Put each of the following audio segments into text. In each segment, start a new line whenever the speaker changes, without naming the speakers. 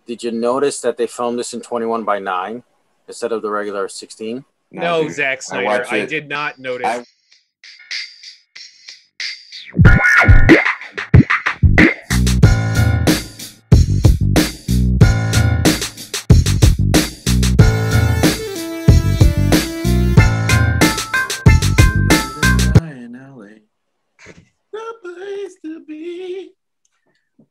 Did you notice that they filmed this in 21:9 instead of the regular 16?
No,
dude.
Zack Snyder. I did not notice.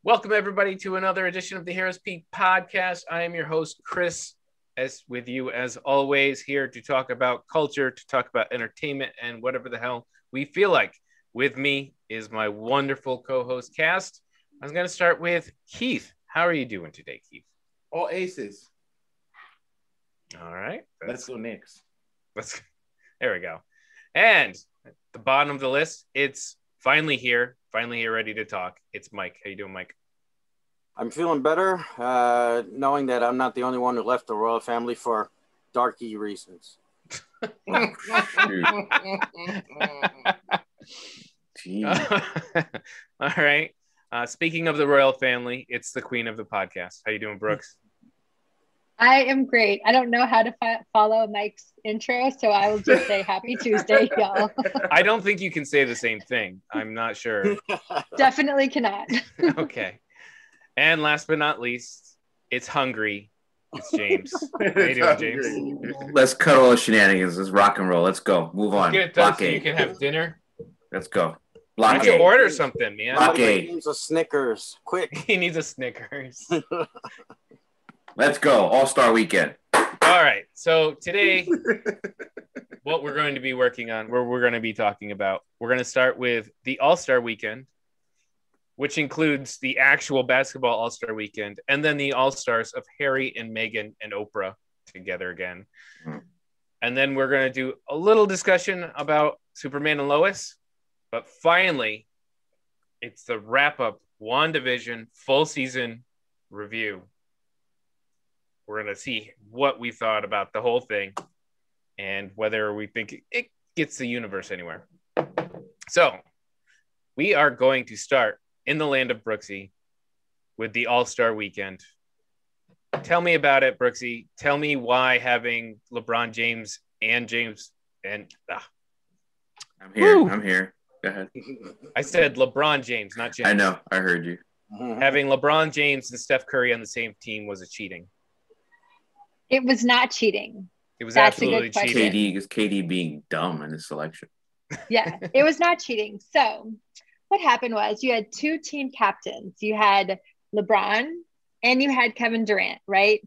Welcome, everybody, to another edition of the Harris Peak Podcast. I am your host, Chris, as with you, as always, here to talk about culture, to talk about entertainment, and whatever the hell we feel like. With me is my wonderful co-host, Cast. I'm going to start with Keith. How are you doing today, Keith?
All aces.
All right.
Let's go Knicks.
There we go. And at the bottom of the list, it's finally here, ready to talk. It's Mike. How you doing, Mike?
I'm feeling better, knowing that I'm not the only one who left the royal family for darky reasons.
All right. Speaking of the royal family, it's the queen of the podcast. How you doing, Brooks?
I am great. I don't know how to follow Mike's intro, so I will just say happy Tuesday, y'all.
I don't think you can say the same thing. I'm not sure.
Definitely cannot.
Okay. And last but not least, it's hungry. It's James. How you doing, James?
Let's cut all the shenanigans. Let's rock and roll. Let's go. Move on.
Get it done so you can have dinner.
Let's go.
You
Block
need to
A.
order something, man.
Block A.
He needs a Snickers, quick.
He needs a Snickers.
Let's go. All-Star Weekend.
All right. So today, what we're going to be working on, where we're going to be talking about, we're going to start with the All-Star Weekend, which includes the actual basketball All-Star Weekend, and then the All-Stars of Harry and Meghan and Oprah together again. And then we're going to do a little discussion about Superman and Lois. But finally, it's the wrap-up WandaVision full season review. We're going to see what we thought about the whole thing and whether we think it gets the universe anywhere. So we are going to start in the land of Brooksy with the All-Star Weekend. Tell me about it, Brooksy. Tell me why having LeBron James and I'm
here.
Woo.
I'm here. Go ahead.
I said LeBron James, not James.
I know. I heard you.
Having LeBron James and Steph Curry on the same team was a cheating.
It was not cheating.
It was
That's a
absolutely
good question.
cheating.
KD is KD being dumb in his selection.
Yeah, it was not cheating. So what happened was you had two team captains. You had LeBron and you had Kevin Durant, right?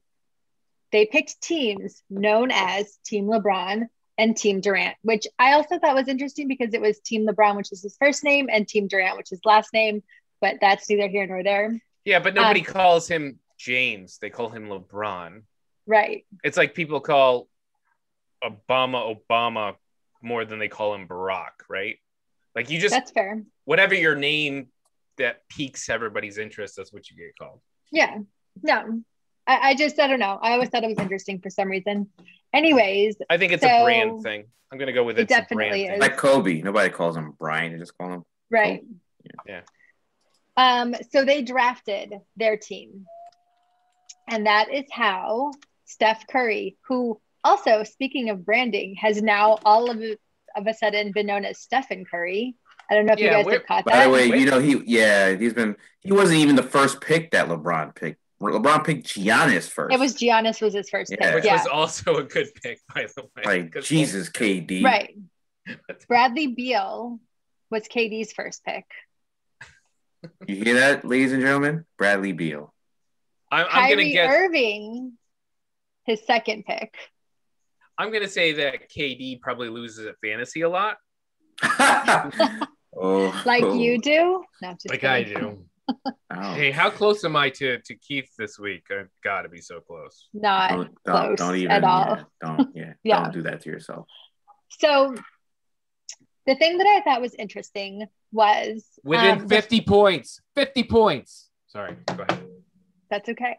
They picked teams known as Team LeBron and Team Durant, which I also thought was interesting because it was Team LeBron, which is his first name, and Team Durant, which is last name, but that's neither here nor there.
Yeah, but nobody calls him James. They call him LeBron.
Right.
It's like people call Obama more than they call him Barack, right? Like you just,
That's fair.
whatever your name that piques everybody's interest, that's what you get called.
Yeah. No. I don't know. I always thought it was interesting for some reason. Anyways.
I think it's a brand thing. I'm going to go with
It
it's a
definitely
brand
is.
thing.
Like Kobe. Nobody calls him Brian. They just call him
Right.
Yeah.
So they drafted their team. And that is how Steph Curry, who also, speaking of branding, has now all of a sudden been known as Stephen Curry. I don't know if you guys have caught that.
By the way, you know, he wasn't even the first pick that LeBron picked. LeBron picked Giannis first.
It was Giannis was his first pick.
Which
Yeah.
was also a good pick, by the way.
Like, Jesus, KD.
Right. Bradley Beal was KD's first pick.
You hear that, ladies and gentlemen? Bradley Beal.
I'm
Kyrie
going to guess.
Irving, his second pick.
I'm going to say that KD probably loses at fantasy a lot.
Like you do? No, just
Like
kidding.
I do.
Oh.
Hey, how close am I to Keith this week? I've got to be so close.
Not close
don't even
at all. Yeah.
Don't do that to yourself.
So the thing that I thought was interesting was
Within 50 points. 50 points. Sorry, go ahead.
That's okay.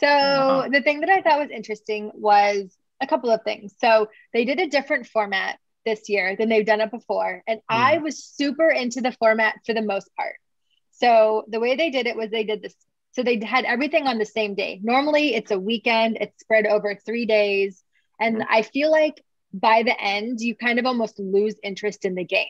So the thing that I thought was interesting was a couple of things. So they did a different format this year than they've done it before. And I was super into the format for the most part. So the way they did it was they did this So they had everything on the same day. Normally it's a weekend, it's spread over 3 days. And I feel like by the end, you kind of almost lose interest in the game.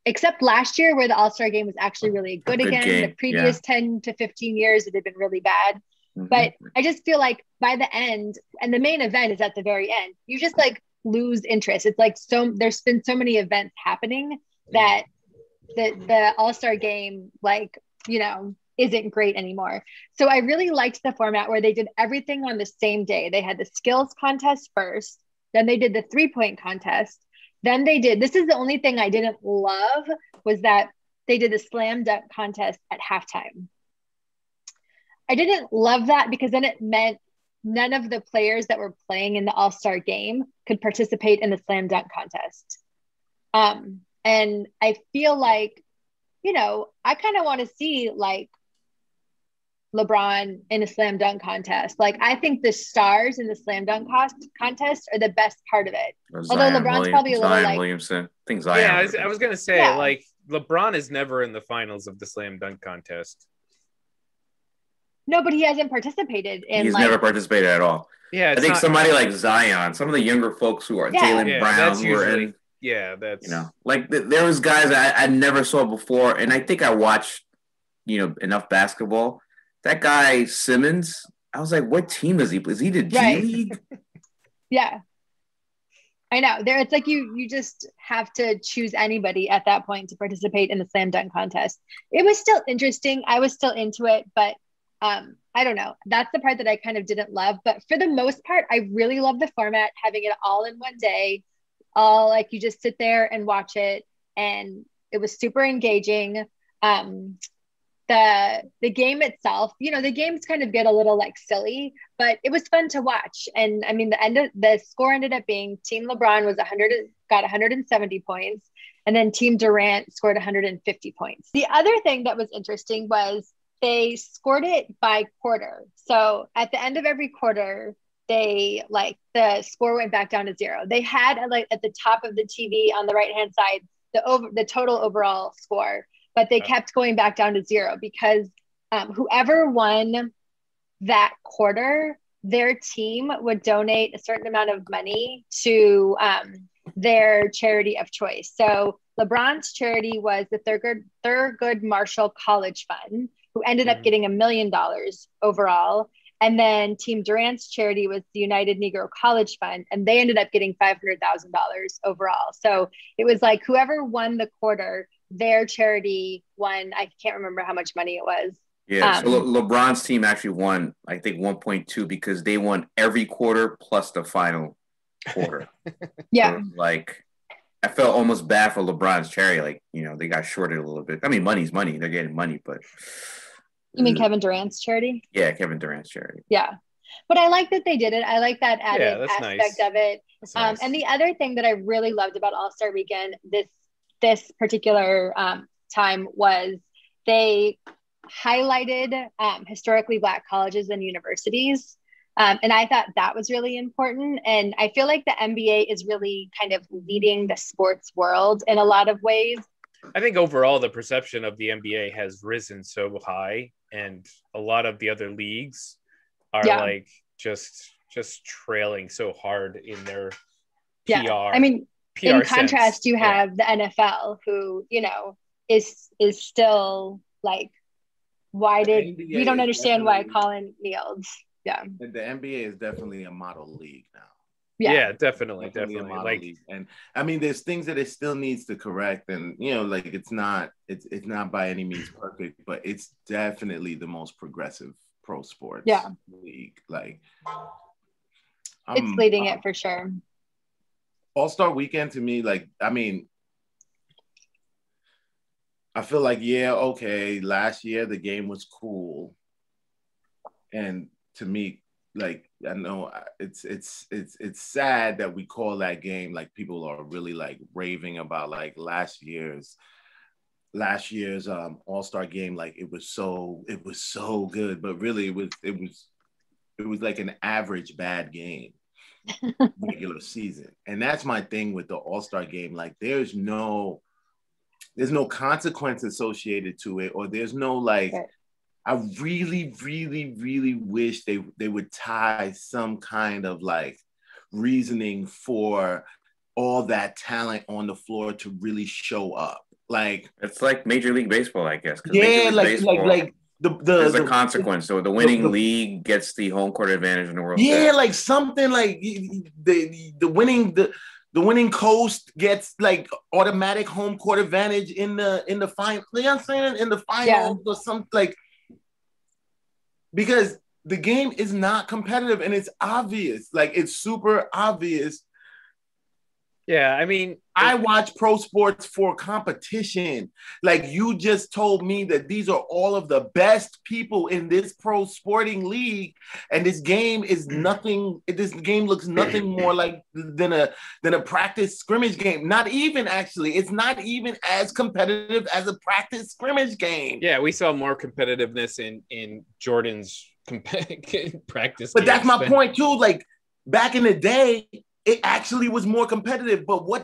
Except last year where the All-Star game was actually really good again.
game,
The previous 10 to 15 years, it had been really bad. But I just feel like by the end, and the main event is at the very end, you just like lose interest. It's like there's been so many events happening that the All-Star game, like, you know, isn't great anymore. So I really liked the format where they did everything on the same day. They had the skills contest first, then they did the 3-point contest. Then they did, this is the only thing I didn't love, was that they did the slam dunk contest at halftime. I didn't love that because then it meant none of the players that were playing in the All-Star game could participate in the slam dunk contest. And I feel like, you know, I kind of want to see like LeBron in a slam dunk contest. Like, I think the stars in the slam dunk contest are the best part of it. Although LeBron's probably a little
Zion
like
Williamson. I think Zion.
Yeah, I was gonna say like LeBron is never in the finals of the slam dunk contest.
No, but he hasn't participated in.
He's never participated at all.
Yeah,
I think somebody like Zion, some of the younger folks who are Jaylen Brown, who are in.
Yeah, that's,
you know, like there was guys I never saw before, and I think I watched, you know, enough basketball. That guy Simmons, I was like, what team is he? Is he the G League?
Yeah, I know. It's like you just have to choose anybody at that point to participate in the slam dunk contest. It was still interesting. I was still into it, but I don't know. That's the part that I kind of didn't love. But for the most part, I really love the format, having it all in one day. All like you just sit there and watch it, and it was super engaging. The game itself, you know, the games kind of get a little like silly, but it was fun to watch. And I mean, the score ended up being Team LeBron got 170 points, and then Team Durant scored 150 points. The other thing that was interesting was they scored it by quarter. So at the end of every quarter, they like the score went back down to 0. They had like at the top of the TV on the right hand side the total overall score, but they kept going back down to 0 because whoever won that quarter, their team would donate a certain amount of money to their charity of choice. So LeBron's charity was the Thurgood Marshall College Fund, who ended up getting $1 million overall. And then Team Durant's charity was the United Negro College Fund, and they ended up getting $500,000 overall. So it was like whoever won the quarter, their charity won. I can't remember how much money it was.
Yeah, so LeBron's team actually won, I think, 1.2 because they won every quarter plus the final quarter.
Yeah.
So, like, I felt almost bad for LeBron's charity. Like, you know, they got shorted a little bit. I mean, money's money. They're getting money, but...
You mean Kevin Durant's charity?
Yeah, Kevin Durant's charity.
Yeah. But I like that they did it. I like that added aspect of it.
Nice.
And the other thing that I really loved about All-Star Weekend this particular time was they highlighted historically Black colleges and universities. And I thought that was really important. And I feel like the NBA is really kind of leading the sports world in a lot of ways.
I think overall the perception of the NBA has risen so high, and a lot of the other leagues are like just trailing so hard in their PR.
I mean,
PR
in contrast,
sense.
you have the NFL, who, you know, is still like, we don't understand why Colin kneeled. Yeah.
The NBA is definitely a model league now.
Yeah, definitely.
Like, league. And I mean, there's things that it still needs to correct, and you know, like it's not by any means perfect, but it's definitely the most progressive pro sports league. Like,
it's leading it for sure.
All-Star Weekend to me, like, I mean, I feel like, last year the game was cool, and to me, like, I know it's sad that we call that game, like, people are really like raving about like last year's All-Star game, like it was so good, but really it was like an average bad game regular season. And that's my thing with the All-Star game, like there's no consequence associated to it, or there's no like I really, really, really wish they would tie some kind of like reasoning for all that talent on the floor to really show up. Like
it's like Major League Baseball, I guess.
Yeah, like
there's a consequence. So the winning league gets the home court advantage in the World
Yeah,
Series.
like something like the winning coast gets like automatic home court advantage in the final. You know what I'm saying? In the finals or something like, because the game is not competitive and it's obvious. Like it's super obvious.
Yeah, I mean,
I watch pro sports for competition. Like you just told me that these are all of the best people in this pro sporting league, and this game is nothing. This game looks nothing more like than a practice scrimmage game. Not even actually, it's not even as competitive as a practice scrimmage game.
Yeah, we saw more competitiveness in Jordan's practice.
But that's my point too. Like back in the day, it actually was more competitive, but was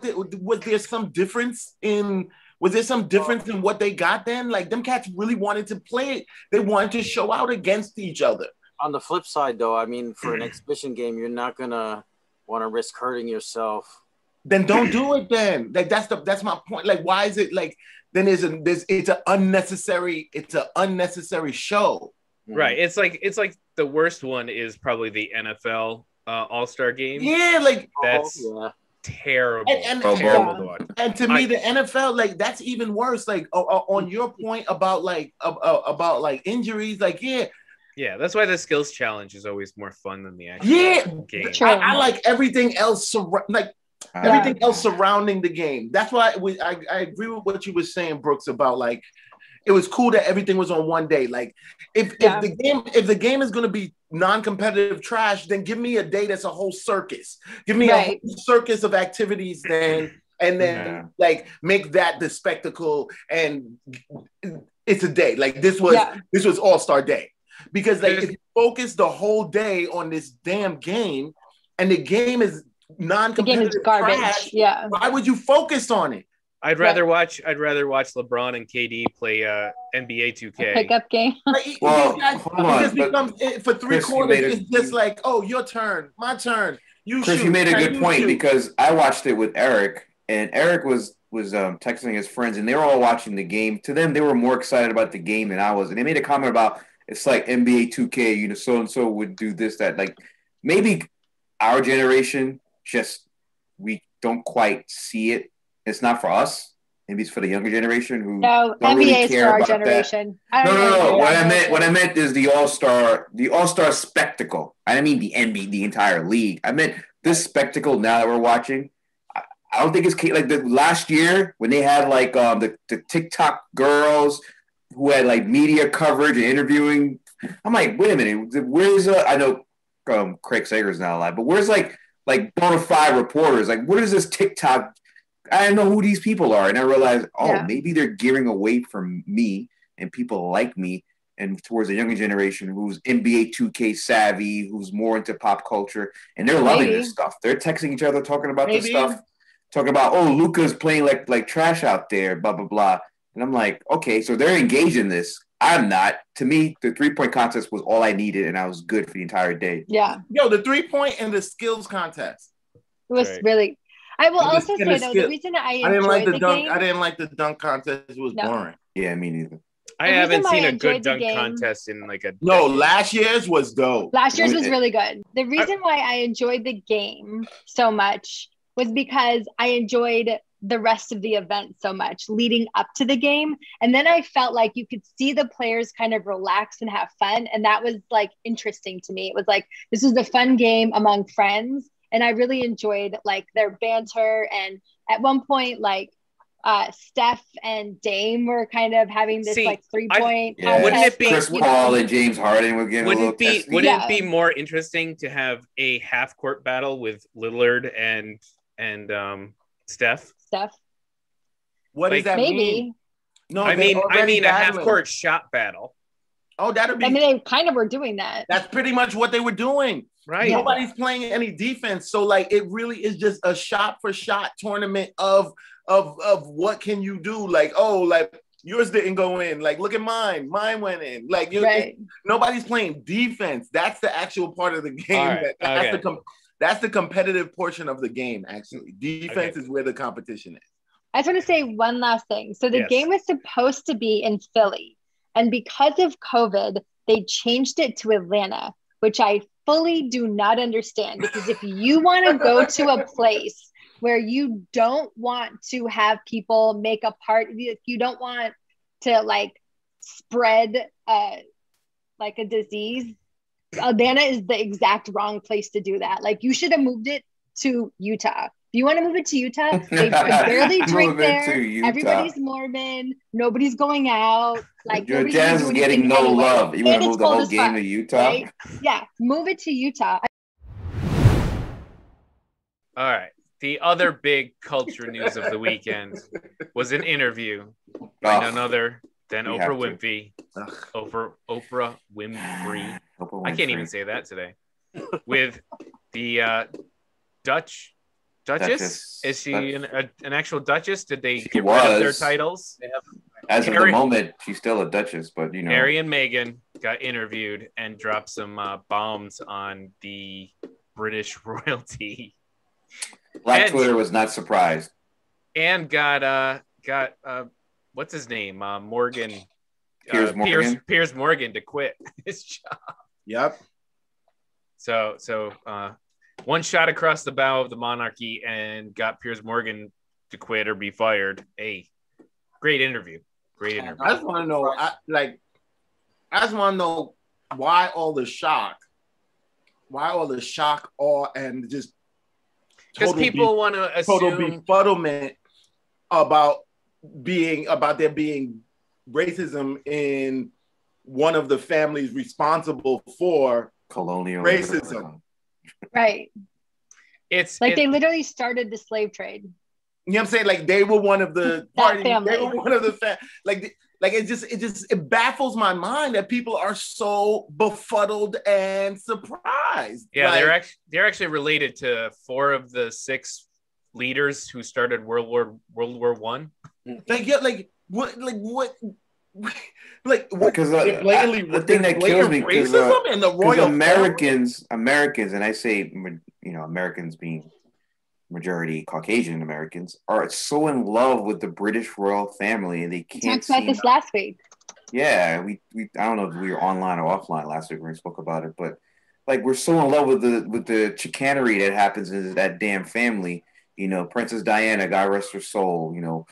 there some difference in what they got then? Like them cats really wanted to play it. They wanted to show out against each other.
On the flip side, though, I mean, for an exhibition game, you're not gonna want to risk hurting yourself.
Then don't do it. Then like that's my point. Like why is it like then it's an unnecessary show.
Right. It's like the worst one is probably the NFL. All-Star game.
Yeah, like
that's terrible.
And to me, the NFL, like that's even worse. Like on your point about injuries, like
yeah, that's why the skills challenge is always more fun than the actual game.
I like everything else everything else surrounding the game. That's why I agree with what you were saying, Brooks, about like it was cool that everything was on one day. Like if the game is going to be non-competitive trash, then give me a day that's a whole circus. Give me a whole circus of activities then, and then like make that the spectacle, and it's a day. Like this was All-Star Day. Because like if you focus the whole day on this damn game and the game is non-competitive,
the game is garbage.
Trash,
why
would you focus on it?
I'd rather watch LeBron and KD play NBA 2K.
Pickup game.
Well,
it becomes for 3 quarters. It's just like, oh, your turn, my turn.
Chris, you made a good point because I watched it with Eric, and Eric was texting his friends, and they were all watching the game. To them, they were more excited about the game than I was, and they made a comment about it's like NBA 2K. You know, so and so would do this, that. Like maybe our generation we don't quite see it. It's not for us. Maybe it's for the younger generation who don't
NBA
really
is
care
for our
about
generation.
That. No. What I meant is the All-Star spectacle. I didn't mean the NBA, the entire league. I meant this spectacle now that we're watching. I don't think it's like the last year when they had like the TikTok girls who had like media coverage and interviewing. I'm like, wait a minute, where's I know Craig Sager's not alive, but where's like bona fide reporters? Like, what is this TikTok? I don't know who these people are. And I realized, maybe they're gearing away from me and people like me and towards a younger generation who's NBA 2K savvy, who's more into pop culture. And they're loving this stuff. They're texting each other, talking about this stuff, talking about, oh, Luka's playing like trash out there, blah, blah, blah. And I'm like, okay, so they're engaged in this. I'm not. To me, the 3-point contest was all I needed, and I was good for the entire day.
Yeah.
Yo, the 3-point and the skills contest.
It was really... I will also say, though, the reason I
didn't like the
dunk
game, I didn't like the dunk contest. It was boring.
Yeah, me neither.
I haven't seen a good dunk contest in like a decade.
No, last year's was dope.
Last year's was really good. The reason why I enjoyed the game so much was because I enjoyed the rest of the event so much leading up to the game. And then I felt like you could see the players kind of relax and have fun. And that was like interesting to me. It was like, this was a fun game among friends. And I really enjoyed like their banter. And at one point, like Steph and Dame were kind of having this like 3-point.
Wouldn't it be
Chris Paul and James Harden were getting
wouldn't it be more interesting to have a half court battle with Lillard and Steph?
What does that mean? No,
I mean a half court shot battle.
Oh, that'd be.
I mean, they kind of were doing that.
That's pretty much what they were doing.
Right.
Nobody's playing any defense. So like it really is just a shot for shot tournament of what can you do? Like, oh, like Yours didn't go in. Like, look at mine. Mine went in. Like, nobody's playing defense. That's the actual part of the game.
Right.
That's the competitive portion of the game, actually. Defense is where the competition is.
I just want to say one last thing. So the game was supposed to be in Philly. And because of COVID, they changed it to Atlanta, which I fully do not understand. Because if you want to go to a place where you don't want to have people make a part, if you don't want to like spread like a disease, Atlanta is the exact wrong place to do that. Like, you should have moved it to Utah. If you want to move it to Utah, they barely drink there. Everybody's Mormon. Nobody's going out. Like,
your Jazz is getting no love. You want to move the whole game to Utah?
Right? Yeah, move it to Utah.
All right. The other big culture news of the weekend was an interview by none other than Oprah Winfrey. Oprah Winfrey. I can't even say that today. With the Duchess? Is she an actual Duchess? Did they get rid of their titles?
As of the moment, she's still a Duchess, but you know.
Harry and Meghan got interviewed and dropped some bombs on the British royalty.
Black Twitter was not surprised.
And got what's his name? Morgan. Piers Morgan to quit his job.
Yep.
So one shot across the bow of the monarchy and got Piers Morgan to quit or be fired. Hey, great interview.
I just want to know, why all the shock? Why all the shock, awe, and just
because people want to assume
total befuddlement about there being racism in one of the families responsible for
colonial
racism.
Right. They literally started the slave trade.
You know what I'm saying? Like, they were one of the
parties. Family.
They were one of the it baffles my mind that people are so befuddled and surprised.
Yeah, they're actually related to 4 of the 6 leaders who started World War One.
Because the thing that kills me because Americans, and I say, you know, Americans being majority Caucasian Americans, are so in love with the British royal family, and they can't. We
talked about this last week.
Yeah, we I don't know if we were online or offline last week when we spoke about it, but like, we're so in love with the chicanery that happens in that damn family. You know, Princess Diana, God rest her soul, you know,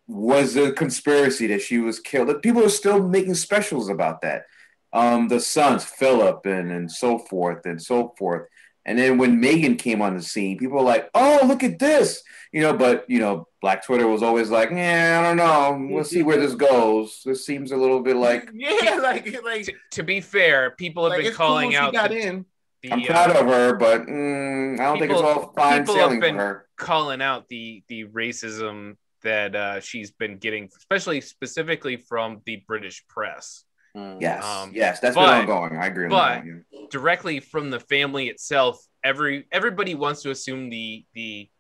was a conspiracy that she was killed. People are still making specials about that. The sons, Philip, and so forth and so forth. And then when Meghan came on the scene, people were like, "Oh, look at this," you know. But you know, Black Twitter was always like, "Yeah, I don't know. We'll see where this goes. This seems a little bit like."
Yeah, like.
To be fair, people have been calling out.
I'm proud of her, but I don't think it's all fine sailing for her.
Calling out the racism that she's been getting, specifically from the British press.
Yes, that's been ongoing. I agree.
But directly from the family itself, everybody wants to assume the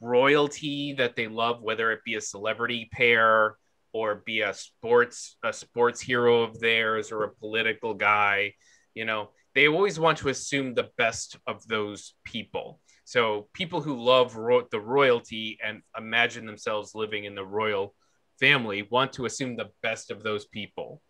royalty that they love, whether it be a celebrity pair or be a sports hero of theirs or a political guy. You know, they always want to assume the best of those people. So people who love the royalty and imagine themselves living in the royal family want to assume the best of those people.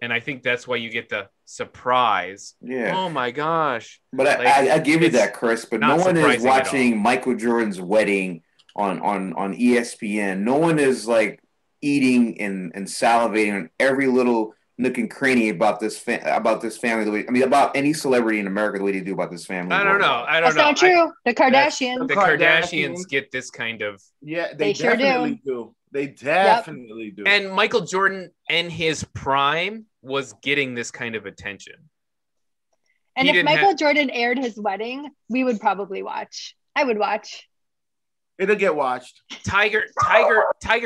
And I think that's why you get the surprise.
Yeah.
Oh my gosh.
But I give you that, Chris. But no one is watching Michael Jordan's wedding on ESPN. No one is like eating and salivating on every little nook and cranny about this family. The way, I mean, about any celebrity in America, the way they do about this family.
I don't know.
That's not true. The Kardashians.
The Kardashians get this kind of.
Yeah, they definitely do. They definitely do.
And Michael Jordan in his prime was getting this kind of attention.
And if Michael Jordan aired his wedding, we would probably watch. I would watch.
It'll get watched.
Tiger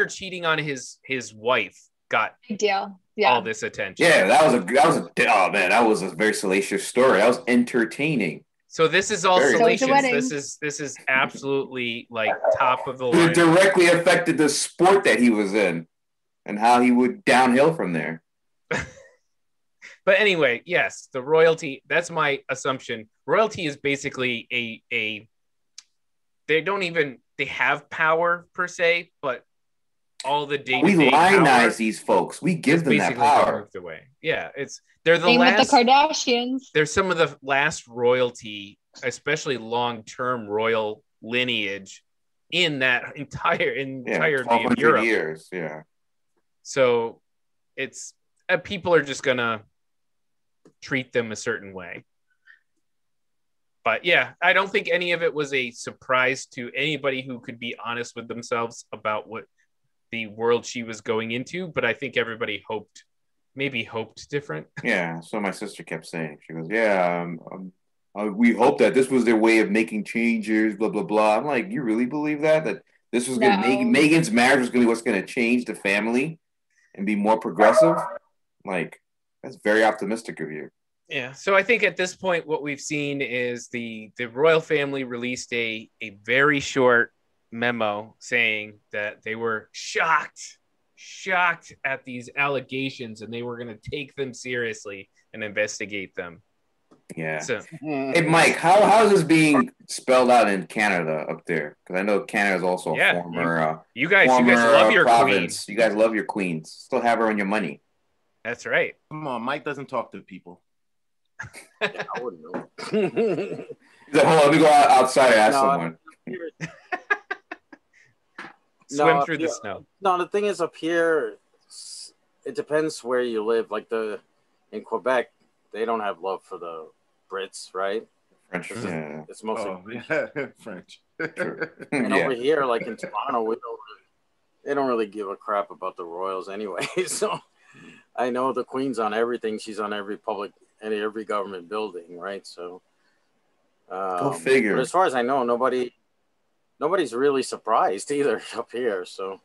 cheating on his wife got
big deal. Yeah.
All this attention.
Yeah, that was a very salacious story. That was entertaining.
So this is all salacious. This is absolutely like top of the line.
It directly affected the sport that he was in. and how he would downhill from there.
But anyway, yes, the royalty, that's my assumption. Royalty is basically they have power per se, but all the day-to-day
We lionize
power
these folks. We give them that
basically been
power.
moved away. Yeah, they're the
Same
last.
with the Kardashians.
They're some of the last royalty, especially long-term royal lineage in that entirety of Europe.
Years, yeah.
So it's people are just gonna treat them a certain way. But yeah, I don't think any of it was a surprise to anybody who could be honest with themselves about what the world she was going into. But I think everybody hoped different.
Yeah, so my sister kept saying, she goes, yeah, we hope that this was their way of making changes, blah, blah, blah. I'm like, you really believe that? That this was going to Meghan's marriage was going to be what's going to change the family and be more progressive? Like, that's very optimistic of you.
Yeah, so I think at this point, what we've seen is the royal family released a very short memo saying that they were shocked at these allegations and they were going to take them seriously and investigate them.
Yeah.
So,
hey, Mike, how is this being spelled out in Canada up there? Because I know Canada is also a former.
You guys love your
province.
queen.
You guys love your queens. Still have her on your money.
That's right.
Come on, Mike doesn't talk to people.
Yeah, I wouldn't know.
He's like, hold on, let me go outside and ask someone.
Swim through the snow.
No, the thing is, up here, it depends where you live. Like in Quebec, they don't have love for the Brits, right?
French, yeah.
It's mostly
French.
And over here, like in Toronto, they don't really give a crap about the Royals anyway. So I know the Queen's on everything. She's on every government building, right? So
go figure.
But as far as I know, nobody's really surprised either up here. So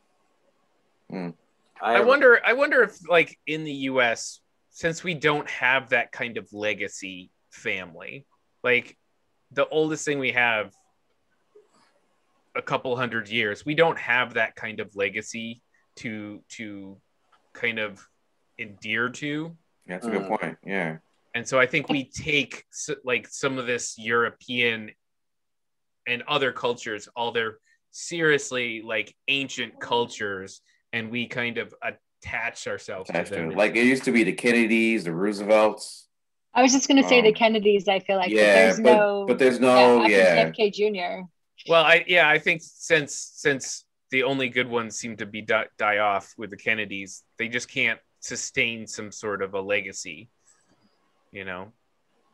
I wonder if, like, in the US, since we don't have that kind of legacy family, like the oldest thing we have a couple hundred years, we don't have that kind of legacy to kind of endear to.
Yeah, that's a good point. Yeah.
And so I think we take like some of this European and other cultures, all their seriously like ancient cultures, and we kind of attach ourselves to them.
Like it used to be the Kennedys, the Roosevelts.
I was just going to say the Kennedys. I feel like
but there's no
JFK Jr.
Well, I think since the only good ones seem to be die off with the Kennedys, they just can't sustain some sort of a legacy. You know,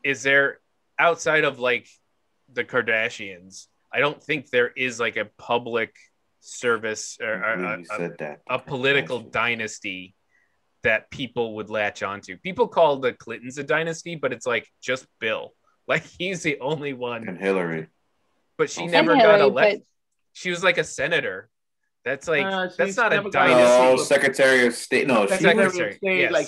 is there, outside of like the Kardashians, I don't think there is like a public service or a political dynasty that people would latch onto. People call the Clintons a dynasty, but it's like just Bill. Like he's the only one.
And Hillary.
But she never got elected. She was like a senator. That's like that's not a dynasty.
No, Secretary of State. No,
Secretary of State. Yes,
like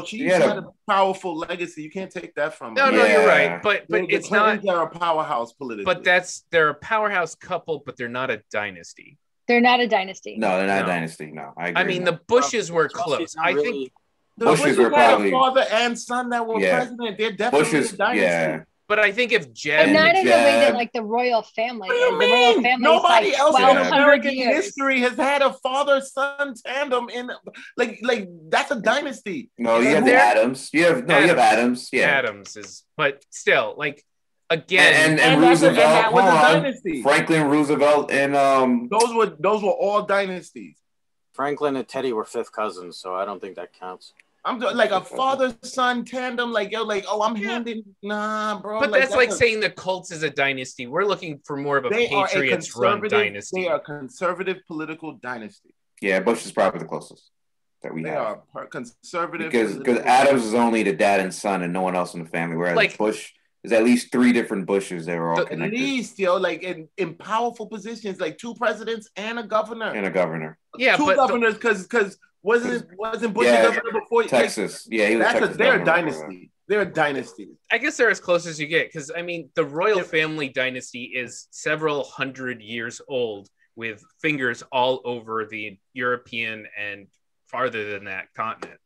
she had a powerful legacy. You can't take that from her.
No, you're right. But it's not.
They're a powerhouse politically.
But they're a powerhouse couple, but they're not a dynasty.
They're not a dynasty.
No, they're not a dynasty. No, I
mean, the Bushes were close. I think
the Bushes were probably father and son that were president. They're definitely a dynasty. Yeah.
But I think if Jeb...
But not in the way that, like, the royal family.
What do you mean? Nobody else in American history has had a father-son tandem in... Like that's a dynasty.
No, you have Adams. You have Adams. Yeah.
Adams is... But still, like, again...
And Roosevelt. That was a dynasty. Franklin, Roosevelt, and...
Those were all dynasties.
Franklin and Teddy were fifth cousins, so I don't think that counts.
I'm like a father-son tandem, like I'm handing, nah, bro.
But that's like saying the Colts is a dynasty. We're looking for more of a Patriots-run dynasty.
They are a conservative political dynasty.
Yeah, Bush is probably the closest that we have.
They are conservative
because Adams is only the dad and son, and no one else in the family. Whereas like, Bush, there's at least 3 different Bushes that were all connected.
At least, like in powerful positions, like 2 presidents and a governor.
Yeah,
2 governors because. Wasn't Bush the governor before
Texas? Yeah, he was
they're a dynasty. They're a dynasty.
I guess they're as close as you get because I mean the royal family dynasty is several hundred years old with fingers all over the European and farther than that continent.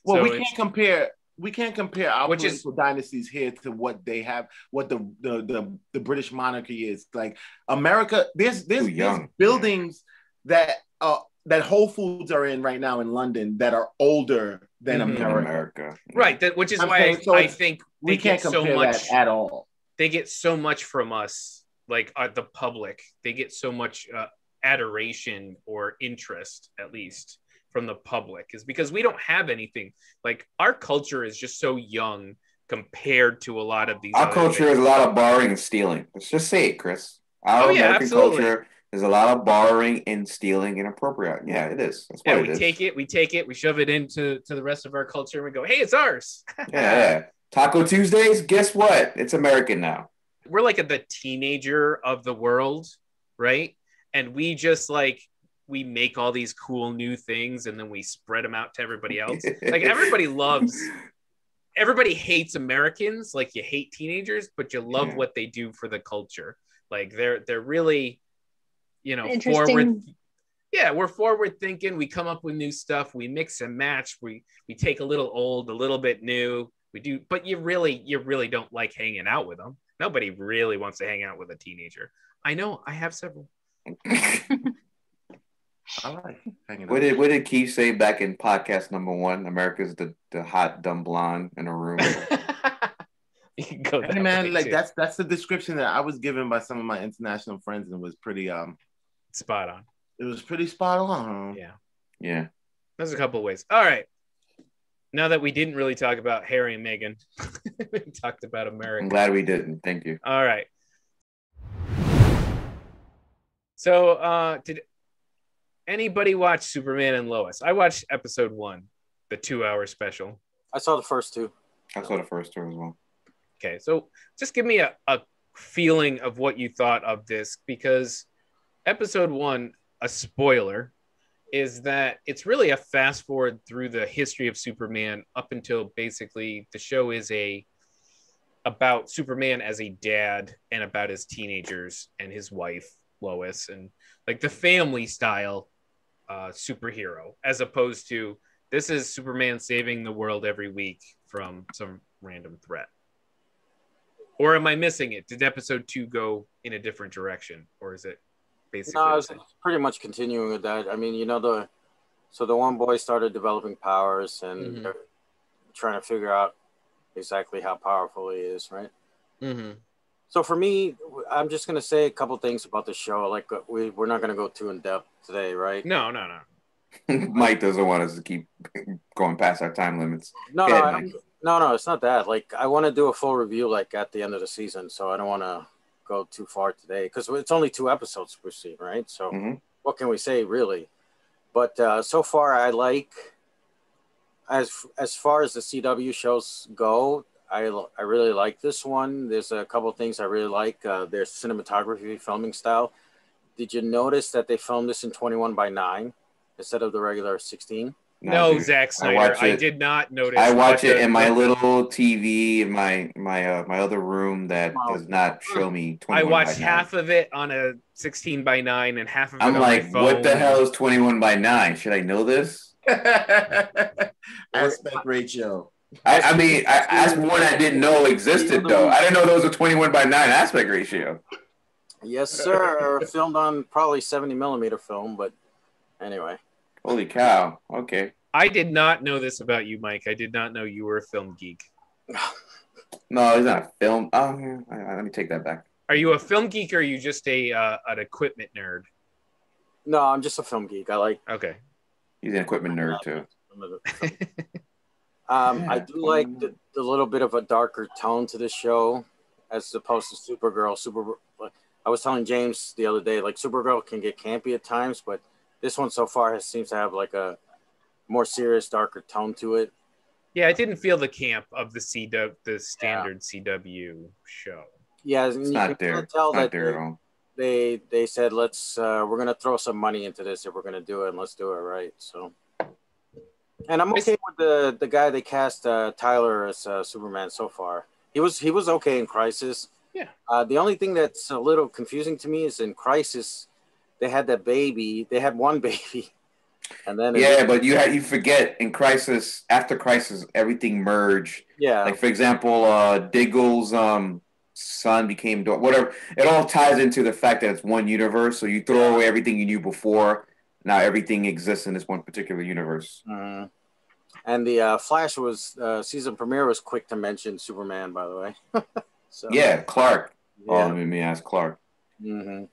Well,
So
we can't compare. We can't compare our political dynasties here to what they have, what the British monarchy is. Like America, there's buildings that Whole Foods are in right now in London that are older than America.
Right. Which is why I think
we can't compare that at all.
They get so much from us, like the public. They get so much adoration or interest, at least, from the public, is because we don't have anything. Like our culture is just so young compared to a lot of these.
Our culture is a lot of borrowing and stealing. Let's just say it, Chris. Our American culture is a lot of borrowing and stealing and appropriate. Yeah, it is. That's what
we take it, we shove it into the rest of our culture, and we go, hey, it's ours.
Yeah. Taco Tuesdays, guess what? It's American now.
We're like the teenager of the world, right? And we just we make all these cool new things and then we spread them out to everybody else. Like everybody hates Americans. Like you hate teenagers, but you love what they do for the culture. Like they're really, forward. Yeah, we're forward thinking. We come up with new stuff. We mix and match. We take a little old, a little bit new. We do, but you really don't like hanging out with them. Nobody really wants to hang out with a teenager. I know. I have several.
I like hanging out.
What did Keith say back in podcast number 1? America's the hot dumb blonde in a room.
Hey man, like that's the description that I was given by some of my international friends, and it was pretty
spot on.
It was pretty spot on.
Yeah. There's a couple of ways. All right. Now that we didn't really talk about Harry and Meghan, we talked about America.
I'm glad we didn't. Thank you.
All right. So, did anybody watch Superman and Lois? I watched episode 1, the 2-hour special.
I saw the first 2.
I saw the first 2 as well.
Okay, so just give me a feeling of what you thought of this, because episode 1, a spoiler, is that it's really a fast forward through the history of Superman up until basically the show is about Superman as a dad and about his teenagers and his wife Lois, and like the family style superhero, as opposed to this is Superman saving the world every week from some random threat. Or am I missing it? Did episode 2 go in a different direction, or is it basically?
No, it's pretty much continuing with that. I mean, the one boy started developing powers and they're trying to figure out exactly how powerful he is, right?
Mm-hmm.
So for me, I'm just going to say a couple things about the show. Like we're not going to go too in depth today, right?
No.
Mike doesn't want us to keep going past our time limits.
No, it's not that. Like I want to do a full review like at the end of the season, so I don't want to go too far today because it's only 2 episodes we've seen, right? So what can we say really? But so far, I like as far as the CW shows go. I really like this one. There's a couple of things I really like. Their cinematography, filming style. Did you notice that they filmed this in 21:9 instead of the regular 16?
No, Zack Snyder. I did not notice.
I watch it in my little TV in my other room that does not show me 21:9.
I watched half of it on a 16:9 and half of it on my phone.
What the hell is 21:9? Should I know this?
Aspect ratio.
I mean, that's one I didn't know existed, though. I didn't know there was a 21:9 aspect ratio.
Yes, sir. Filmed on probably 70mm film, but anyway.
Holy cow. Okay.
I did not know this about you, Mike. I did not know you were a film geek.
No, it's not a film. Let me take that back.
Are you a film geek or are you just an equipment nerd?
No, I'm just a film geek.
Okay.
He's an equipment nerd, too.
I do like the little bit of a darker tone to the show as opposed to Supergirl. I was telling James the other day, like Supergirl can get campy at times, but this one so far seems to have like a more serious, darker tone to it.
Yeah, I didn't feel the camp of the standard CW show.
Yeah,
it's not there. It's not there at all.
They said we're gonna throw some money into this if we're gonna do it, and let's do it right. So, and I'm okay with the guy they cast Tyler as Superman so far. He was okay in Crisis.
Yeah.
The only thing that's a little confusing to me is in Crisis. They had that baby. They had one baby. And then
but you forget in Crisis, after Crisis, everything merged.
Yeah.
Like for example, Diggle's son became whatever. It all ties into the fact that it's one universe. So you throw away everything you knew before. Now everything exists in this one particular universe.
Mm-hmm. And the Flash was season premiere was quick to mention Superman, by the way. So,
yeah, Clark.
Yeah.
Oh, let me ask Clark.
Mm-hmm.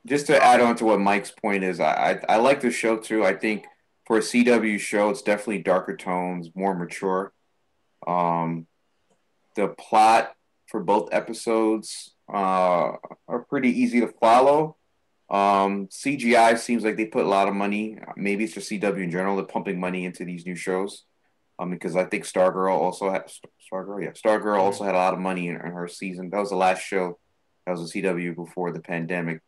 Just to add on to what Mike's point is, I like the show too. I think for a CW show, it's definitely darker tones, more mature. The plot for both episodes are pretty easy to follow. CGI seems like they put a lot of money. Maybe it's just CW in general. They're pumping money into these new shows. Because I think Stargirl also had a lot of money in her season. That was the last show that was a CW before the pandemic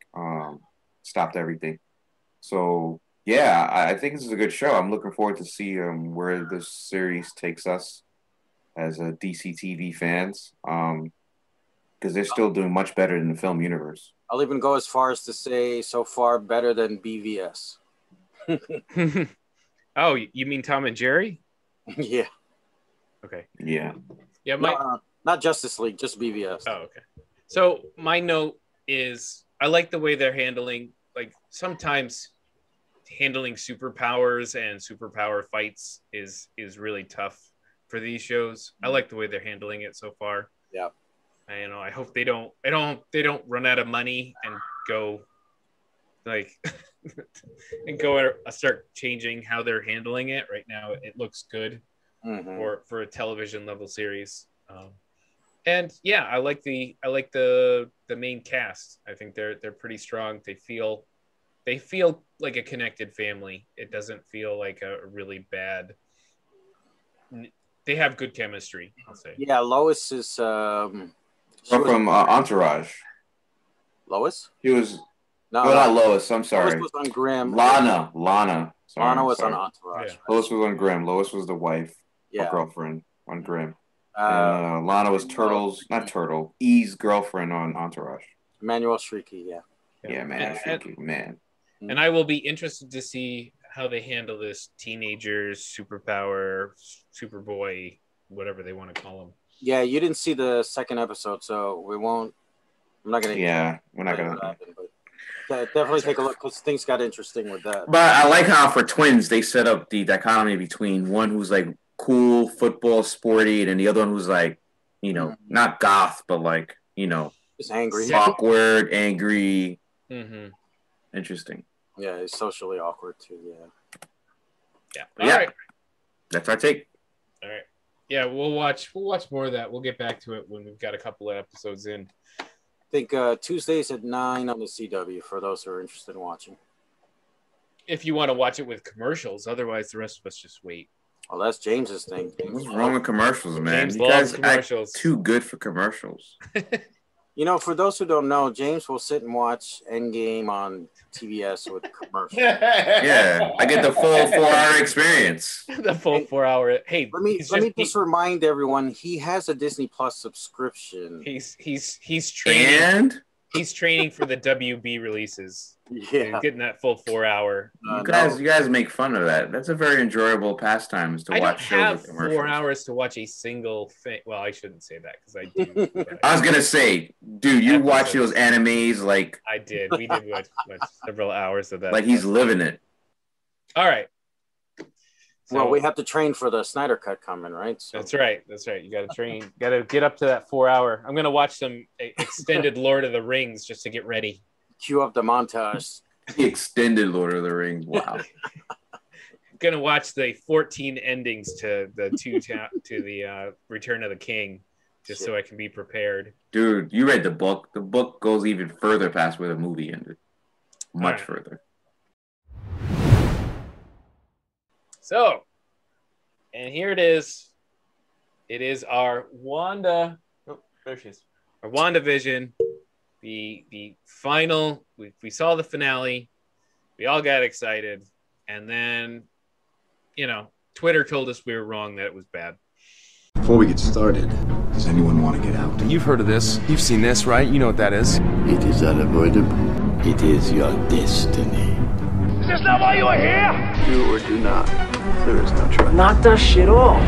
stopped everything. So yeah, I think this is a good show. I'm looking forward to see where this series takes us as a DC TV fans. Because they're still doing much better than the film universe.
I'll even go as far as to say so far better than BVS.
Oh, you mean Tom and Jerry?
Yeah.
Okay.
Yeah.
Yeah.
Not Justice League, just BVS.
Oh, okay. So my note is I like the way they're handling, like sometimes handling superpowers and superpower fights is really tough for these shows. I like the way they're handling it so far.
Yeah.
I hope they don't run out of money and go like and go start changing how they're handling it. Right now it looks good for a television level series. And yeah, I like the main cast. I think they're pretty strong. They feel like a connected family. It doesn't feel like a really bad. They have good chemistry, I'll say.
Yeah, Lois is
from Entourage.
Lois?
He was not Lois. I'm sorry.
Lois was on Grimm.
Lana. Sorry,
Lana was on Entourage.
Yeah.
Lois was on Grimm. Lois was the wife, or girlfriend on Grimm. And Lana was E's girlfriend on Entourage.
Manuel Shrieky, yeah.
Yeah, man, Shrieky, man.
And I will be interested to see how they handle this teenagers, superpower, Superboy, whatever they want to call them.
Yeah, you didn't see the second episode, so we won't. I'm not gonna.
Yeah, we're not gonna.
But definitely take a look because things got interesting with that.
But I like how for twins they set up the dichotomy between one who's like cool, football, sporty, and the other one who's like, not goth, but like,
just angry,
awkward, angry.
Mm-hmm.
Interesting.
Yeah, he's socially awkward too.
Yeah.
All right. That's our take.
All right. Yeah, we'll watch more of that. We'll get back to it when we've got a couple of episodes in.
I think Tuesdays at 9 on the CW for those who are interested in watching.
If you want to watch it with commercials, otherwise the rest of us just wait.
Well, that's James's thing.
What's wrong with commercials, man?
James
you guys
commercials.
act too good for commercials.
For those who don't know, James will sit and watch Endgame on TBS with commercials.
Yeah, I get the full 4-hour experience.
The full 4-hour. Hey,
let me just remind everyone, he has a Disney Plus subscription.
He's training.
And
he's training for the WB releases.
Yeah,
he's getting that full 4-hour.
You guys make fun of that. That's a very enjoyable pastime is to watch shows with commercials.
4 hours to watch a single thing. Well, I shouldn't say that because I do.
I was gonna say, dude, you watch those animes like
I did. We did watch several hours of that.
Like he's living it.
All right.
Well, we have to train for the Snyder Cut coming, right? So.
That's right. You got to train. Got to get up to that 4-hour. I'm gonna watch some extended Lord of the Rings just to get ready.
Cue up the montage.
The extended Lord of the Rings. Wow.
Gonna watch the 14 endings to the Return of the King, just so I can be prepared.
Dude, you read the book. The book goes even further past where the movie ended. Much further.
So, and here it is. It is our Wanda. Oh, there she is. Our WandaVision. The final. We saw the finale. We all got excited, and then, Twitter told us we were wrong, that it was bad.
Before we get started, does anyone want to get out?
You've heard of this. You've seen this, right? You know what that is.
It is unavoidable. It is your destiny. Is that why you are here?
Do or do not. There is no try.
Knock that shit off.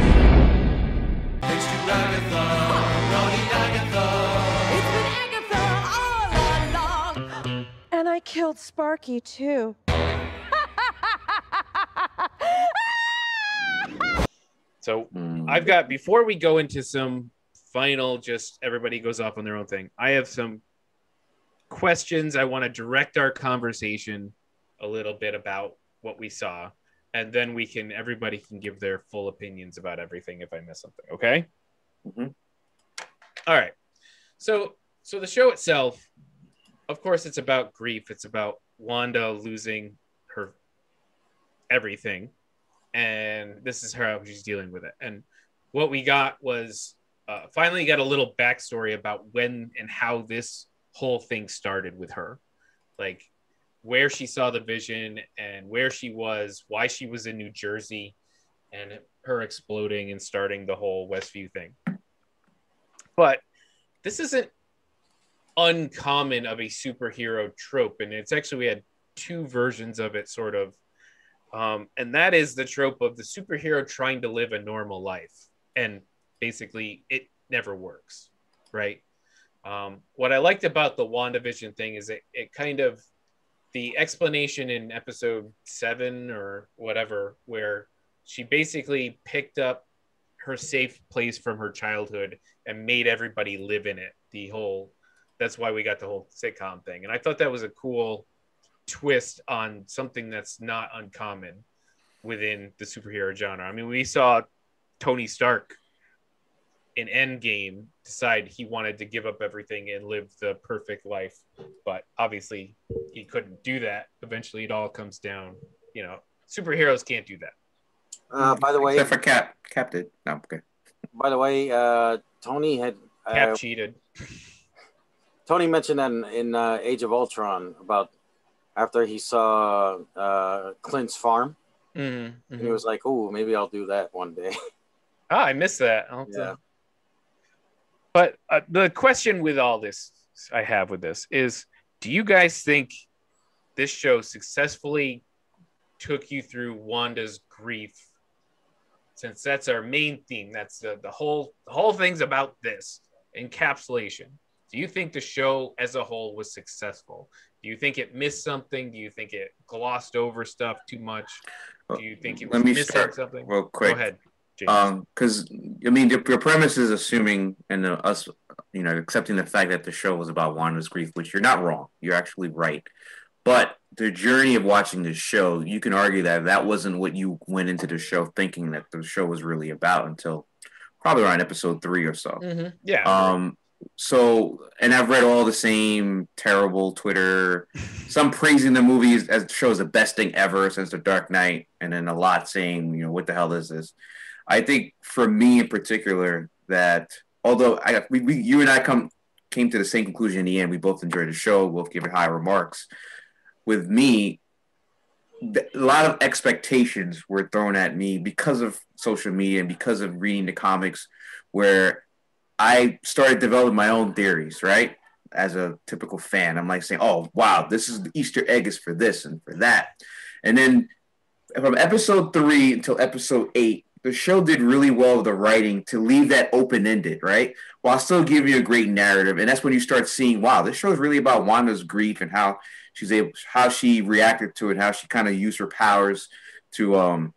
And I killed Sparky too.
So I've got, before we go into some final, just everybody goes off on their own thing, I have some questions. I want to direct our conversation a little bit about what we saw, and then everybody can give their full opinions about everything if I miss something. Okay.
Mm-hmm.
All right. So the show itself, of course, it's about grief. It's about Wanda losing her everything, and this is how she's dealing with it. And what we got was finally got a little backstory about when and how this whole thing started with her, like where she saw the vision and where she was, why she was in New Jersey, and her exploding and starting the whole Westview thing. But this isn't uncommon of a superhero trope, and it's actually, we had two versions of it, sort of, and that is the trope of the superhero trying to live a normal life, and basically it never works, right? What I liked about the WandaVision thing is it kind of, the explanation in episode 7 or whatever, where she basically picked up her safe place from her childhood and made everybody live in it. That's why we got the whole sitcom thing. And I thought that was a cool twist on something that's not uncommon within the superhero genre. I mean, we saw Tony Stark in Endgame decide he wanted to give up everything and live the perfect life, but obviously he couldn't do that. Eventually it all comes down, superheroes can't do that.
By the way,
except for Cap did. No, okay.
By the way, Tony had
Cap cheated.
Tony mentioned that in Age of Ultron, about after he saw Clint's farm, and he was like, "Oh, maybe I'll do that one day."
I missed that. But the question with all this I have with this is, do you guys think this show successfully took you through Wanda's grief? Since that's our main theme, that's the whole thing's about this encapsulation. Do you think the show as a whole was successful? Do you think it missed something? Do you think it glossed over stuff too much? Do you think it was missing something?
Real quick.
Go ahead.
Because I mean, your premise is assuming and us, accepting the fact that the show was about Wanda's grief, which you're not wrong. You're actually right. But the journey of watching this show, you can argue that wasn't what you went into the show thinking that the show was really about until probably around episode 3 or so.
Mm-hmm. Yeah.
So, and I've read all the same terrible Twitter, some praising the movie as the show is the best thing ever since The Dark Knight, and then a lot saying, what the hell is this? I think for me in particular that although you and I came to the same conclusion in the end, we both enjoyed the show, both gave it high remarks. With me, a lot of expectations were thrown at me because of social media and because of reading the comics, where I started developing my own theories, right? As a typical fan, I'm like saying, oh, wow, this is the Easter egg is for this and for that. And then from episode 3 until episode 8, the show did really well with the writing to leave that open-ended, right? While still giving you a great narrative. And that's when you start seeing, wow, this show is really about Wanda's grief and how she reacted to it, how she kind of used her powers to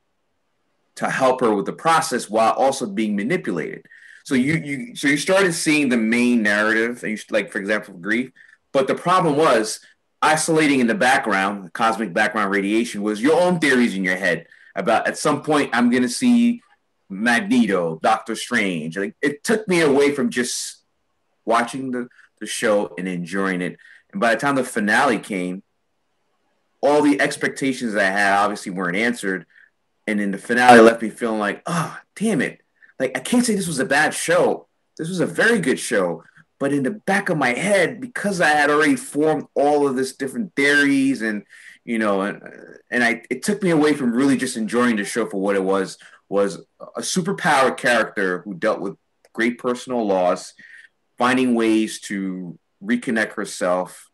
help her with the process while also being manipulated. So you started seeing the main narrative, and like, for example, grief. But the problem was isolating in the background, the cosmic background radiation, was your own theories in your head about at some point I'm going to see Magneto, Doctor Strange. Like, it took me away from just watching the show and enjoying it. And by the time the finale came, all the expectations I had obviously weren't answered. And then the finale left me feeling like, oh, damn it. Like, I can't say this was a bad show. This was a very good show. But in the back of my head, because I had already formed all of this different theories and, it took me away from really just enjoying the show for what it was a superpowered character who dealt with great personal loss, finding ways to reconnect herself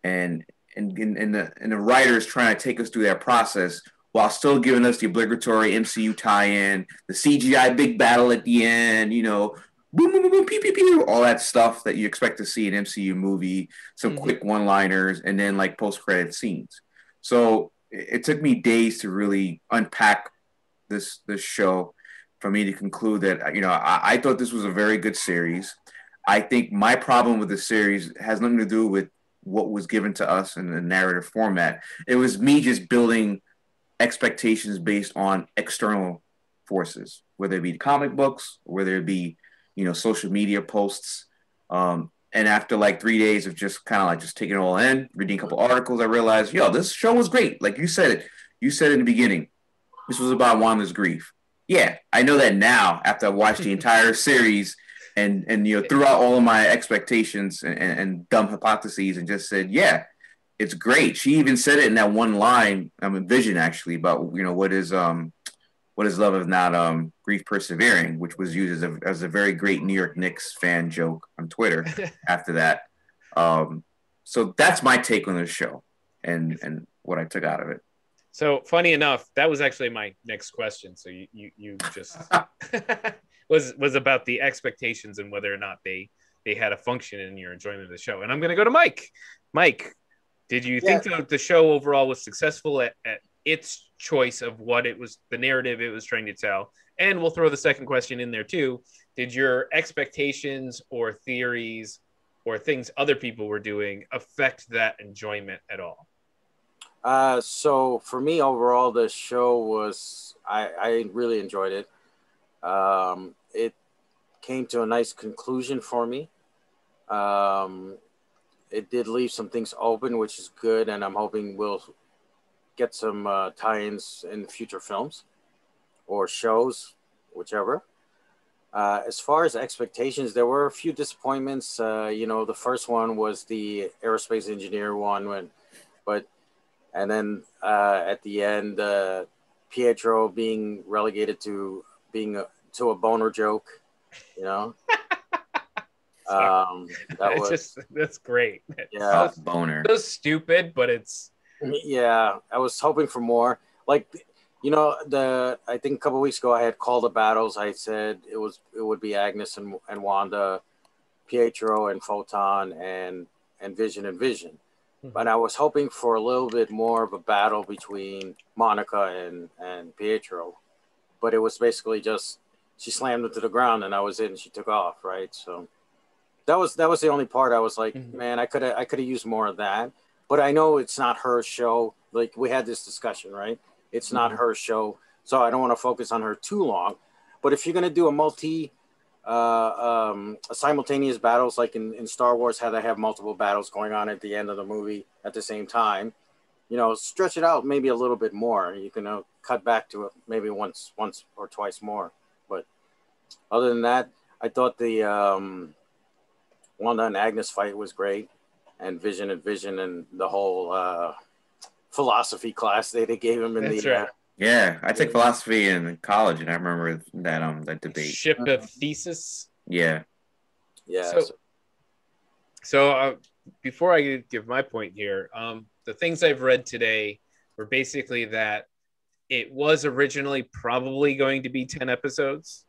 and the writers trying to take us through that process while still giving us the obligatory MCU tie-in, the CGI big battle at the end, boom, boom, boom, boom, pew, pew, pew, all that stuff that you expect to see in an MCU movie, some quick one-liners, and then like post-credit scenes. So it took me days to really unpack this show for me to conclude that, I thought this was a very good series. I think my problem with the series has nothing to do with what was given to us in the narrative format. It was me just building expectations based on external forces, whether it be comic books, whether it be, social media posts. And after like 3 days of just kind of like just taking it all in, reading a couple articles, I realized, this show was great. Like you said it. You said in the beginning, this was about Wanda's grief. Yeah, I know that now after I watched the entire series and threw out all of my expectations and dumb hypotheses and just said, yeah, it's great. She even said it in that one line, Vision actually, about what is love if not grief persevering, which was used as a very great New York Knicks fan joke on Twitter after that. So that's my take on the show and what I took out of it.
So funny enough, that was actually my next question. So you just was about the expectations and whether or not they had a function in your enjoyment of the show. And I'm going to go to Mike. Mike, did you think that the show overall was successful at its choice of what it was, the narrative it was trying to tell? And we'll throw the second question in there too. Did your expectations or theories or things other people were doing affect that enjoyment at all?
So for me overall, the show was, I really enjoyed it. It came to a nice conclusion for me. It did leave some things open, which is good. And I'm hoping we'll get some tie-ins in future films or shows, whichever. As far as expectations, there were a few disappointments. The first one was the aerospace engineer one, and then at the end, Pietro being relegated to being to a boner joke,
that's great.
Yeah,
boner.
So stupid, but it's.
Yeah, I was hoping for more. Like, I think a couple of weeks ago I had called the battles. I said it would be Agnes and Wanda, Pietro and Photon and Vision and Vision. But I was hoping for a little bit more of a battle between Monica and Pietro. But it was basically just she slammed him to the ground and that was it, and she took off, right? So that was the only part I was like, man, I could have used more of that. But I know it's not her show. Like we had this discussion, right? It's not her show, so I don't want to focus on her too long. But if you're gonna do simultaneous battles like in Star Wars, how they have multiple battles going on at the end of the movie at the same time, stretch it out maybe a little bit more. You can cut back to it maybe once or twice more. But other than that, I thought the Wanda and Agnes fight was great, and Vision and the whole philosophy class they gave him in
That's
the
right.
Yeah, I took philosophy in college, and I remember that debate.
Ship of thesis.
Yeah.
So before I give my point here, the things I've read today were basically that it was originally probably going to be 10 episodes.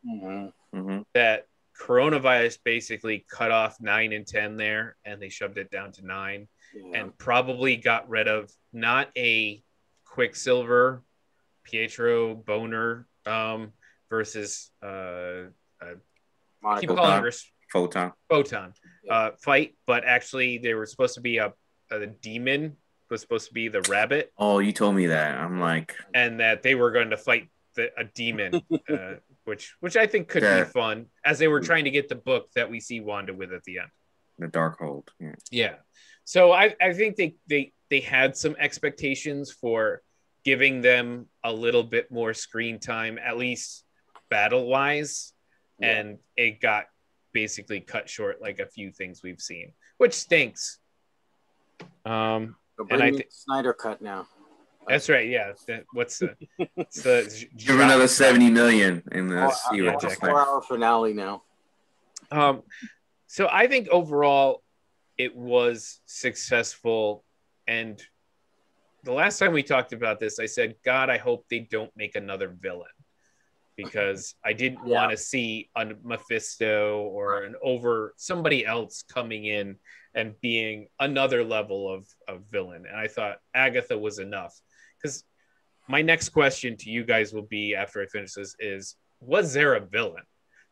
That coronavirus basically cut off 9 and 10 there, and they shoved it down to 9, and probably got rid of not a Quicksilver Pietro boner versus
Photon
fight, but actually they were supposed to be a demon was supposed to be the rabbit.
Oh, you told me that. I'm like,
and that they were going to fight a demon, which I think could be fun, as they were trying to get the book that we see Wanda with at the end,
the Darkhold.
Yeah. So I think they had some expectations for giving them a little bit more screen time, at least battle wise. And it got basically cut short, like a few things we've seen, which stinks.
And I think Snyder cut now.
That's right. Yeah. What's the
give another 70 million in the see what
it's 4-hour finale now.
So I think overall it was successful And the last time we talked about this, I said, God, I hope they don't make another villain, because I didn't want to see a Mephisto or somebody else coming in and being another level of villain. And I thought Agatha was enough. Because my next question to you guys will be, after I finish this, is, was there a villain?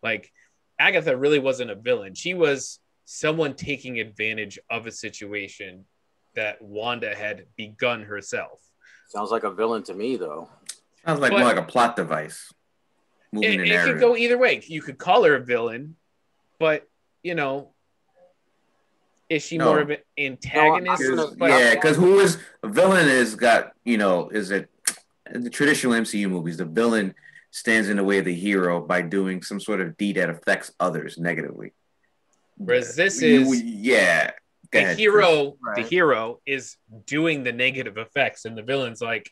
Like, Agatha really wasn't a villain. She was someone taking advantage of a situation that Wanda had begun herself.
Sounds like a villain to me, though.
Sounds like more like a plot device.
It could go either way. You could call her a villain, but, you know, is she more of an antagonist?
Because who is a villain is got, you know, is it in the traditional MCU movies, the villain stands in the way of the hero by doing some sort of deed that affects others negatively.
Whereas this is
the
hero is doing the negative effects, and the villain's like,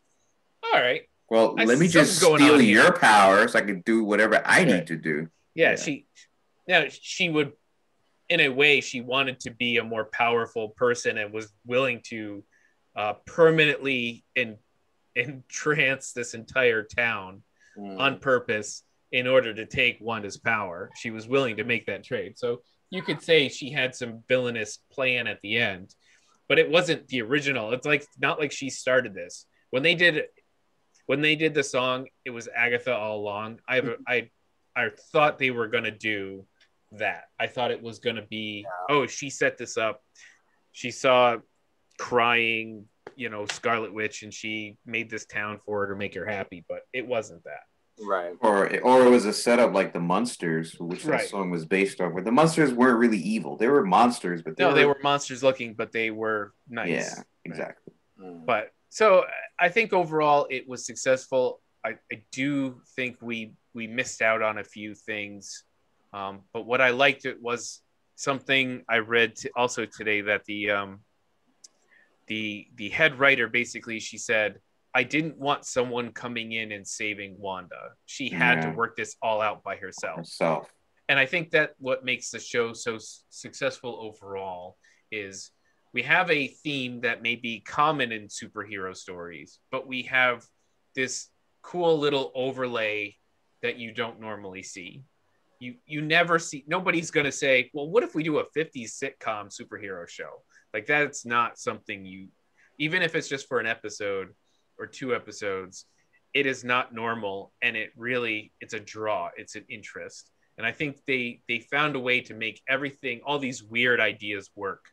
all right,
well, let me just steal your power so I can do whatever I need to do.
She would, in a way, she wanted to be a more powerful person and was willing to permanently entrance this entire town on purpose in order to take Wanda's power. She was willing to make that trade. So you could say she had some villainous plan at the end, but it wasn't the original. It's like not like she started this. When they did the song, it was Agatha all along. I thought they were gonna do that. I thought it was gonna be, oh, she set this up. She saw crying, you know, Scarlet Witch, and she made this town for her to make her happy, but it wasn't that.
Right.
Or it was a setup like the Munsters, which that song was based on, where the Munsters weren't really evil. They were monsters, but
they were monsters looking, but they were nice.
Yeah, exactly.
Right? But so I think overall it was successful. I do think we missed out on a few things. But what I liked, it was something I read also today, that the head writer, basically, she said, I didn't want someone coming in and saving Wanda. She had to work this all out by herself. And I think that what makes the show so successful overall is we have a theme that may be common in superhero stories, but we have this cool little overlay that you don't normally see. You never see, nobody's going to say, well, what if we do a 50s sitcom superhero show? Like, that's not something even if it's just for an episode or 2 episodes, it is not normal. And it's a draw. It's an interest. And I think they found a way to make everything, all these weird ideas work.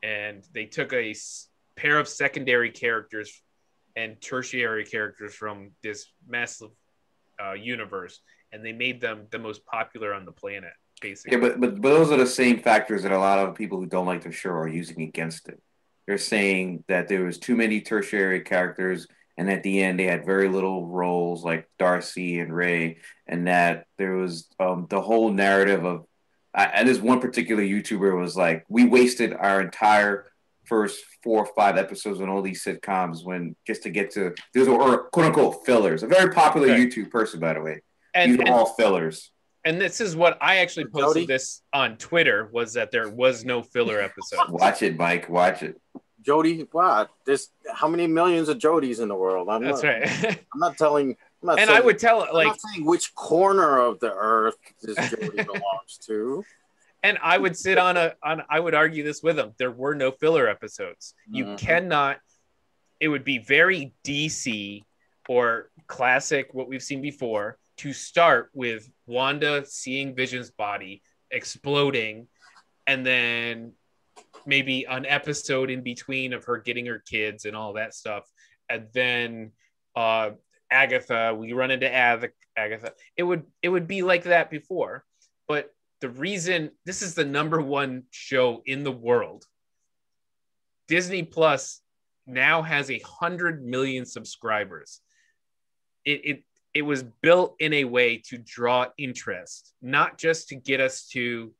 And they took a pair of secondary characters and tertiary characters from this massive universe, and they made them the most popular on the planet, basically.
Yeah, but those are the same factors that a lot of people who don't like the show are using against it. They're saying that there was too many tertiary characters, and at the end they had very little roles like Darcy and Ray, and that there was the whole narrative of, and this one particular YouTuber was like, we wasted our entire first 4 or 5 episodes on all these sitcoms just to get to, those were quote unquote fillers. A very popular YouTube person, by the way. These are all fillers.
And this is what I actually posted this on Twitter, was that there was no filler episodes.
Watch it, Mike. Watch it.
Jody, wow, there's how many millions of Jodys in the world?
That's right.
I'm not saying,
I would tell, like,
I'm not saying which corner of the earth this Jody belongs to.
And I would sit I would argue this with them. There were no filler episodes. You cannot, it would be very DC or classic, what we've seen before, to start with Wanda seeing Vision's body exploding, and then maybe an episode in between of her getting her kids and all that stuff. And then Agatha, we run into Agatha. It would be like that before. But the reason this is the #1 show in the world, Disney Plus now has 100 million subscribers. It was built in a way to draw interest, not just to get us to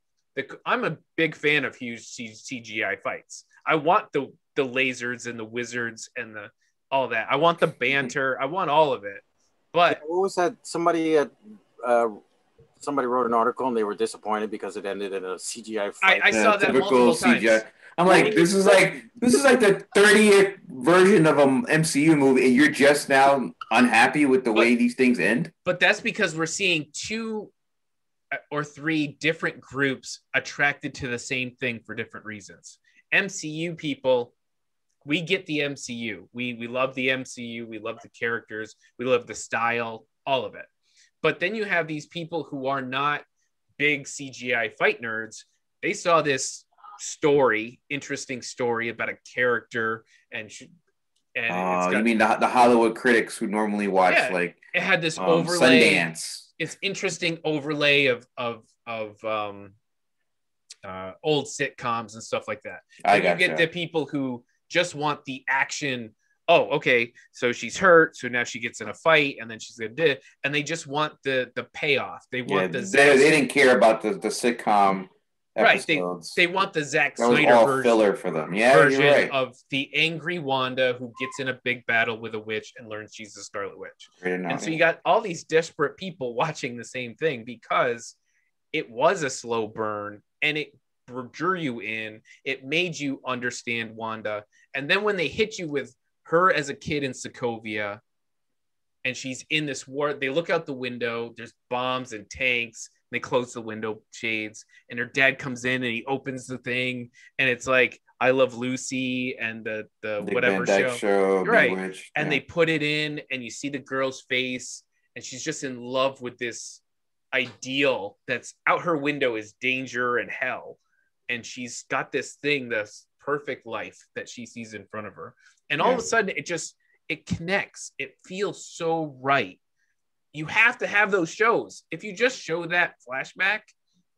I'm a big fan of huge CGI fights. I want the lasers and the wizards and all that. I want the banter. I want all of it. But
what was that? Somebody wrote an article and they were disappointed because it ended in a CGI fight.
I saw that multiple times.
I'm like, this is like This is like the 30th version of an MCU movie, and you're just now unhappy with the way these things end?
But that's because we're seeing 2 or 3 different groups attracted to the same thing for different reasons. MCU people, we get the MCU. We love the MCU. We love the characters. We love the style, all of it. But then you have these people who are not big CGI fight nerds. They saw this interesting story about a character, and it's got,
you mean the Hollywood critics who normally watch like
it had this overlay,
Sundance.
It's interesting overlay of old sitcoms and stuff like that. Then you get the people who just want the action. Oh, okay, so she's hurt, so now she gets in a fight, and then she's gonna do it, and they just want the payoff. They want
they didn't care about the sitcom episodes.
Right, they want the Zack
Snyder
Snyder
all filler for them. Yeah,
version
you're right.
of the angry Wanda who gets in a big battle with a witch and learns she's the Scarlet Witch. And so you got all these desperate people watching the same thing because it was a slow burn and it drew you in. It made you understand Wanda. And then when they hit you with her as a kid in Sokovia and she's in this war, they look out the window, there's bombs and tanks. They close the window shades and her dad comes in and he opens the thing and it's like I Love Lucy and the whatever show. Right.
Bewitched,
and they put it in and you see the girl's face and she's just in love with this ideal that's out her window is danger and hell. And she's got this thing, this perfect life that she sees in front of her. And all of a sudden it connects. It feels so right. You have to have those shows. If you just show that flashback,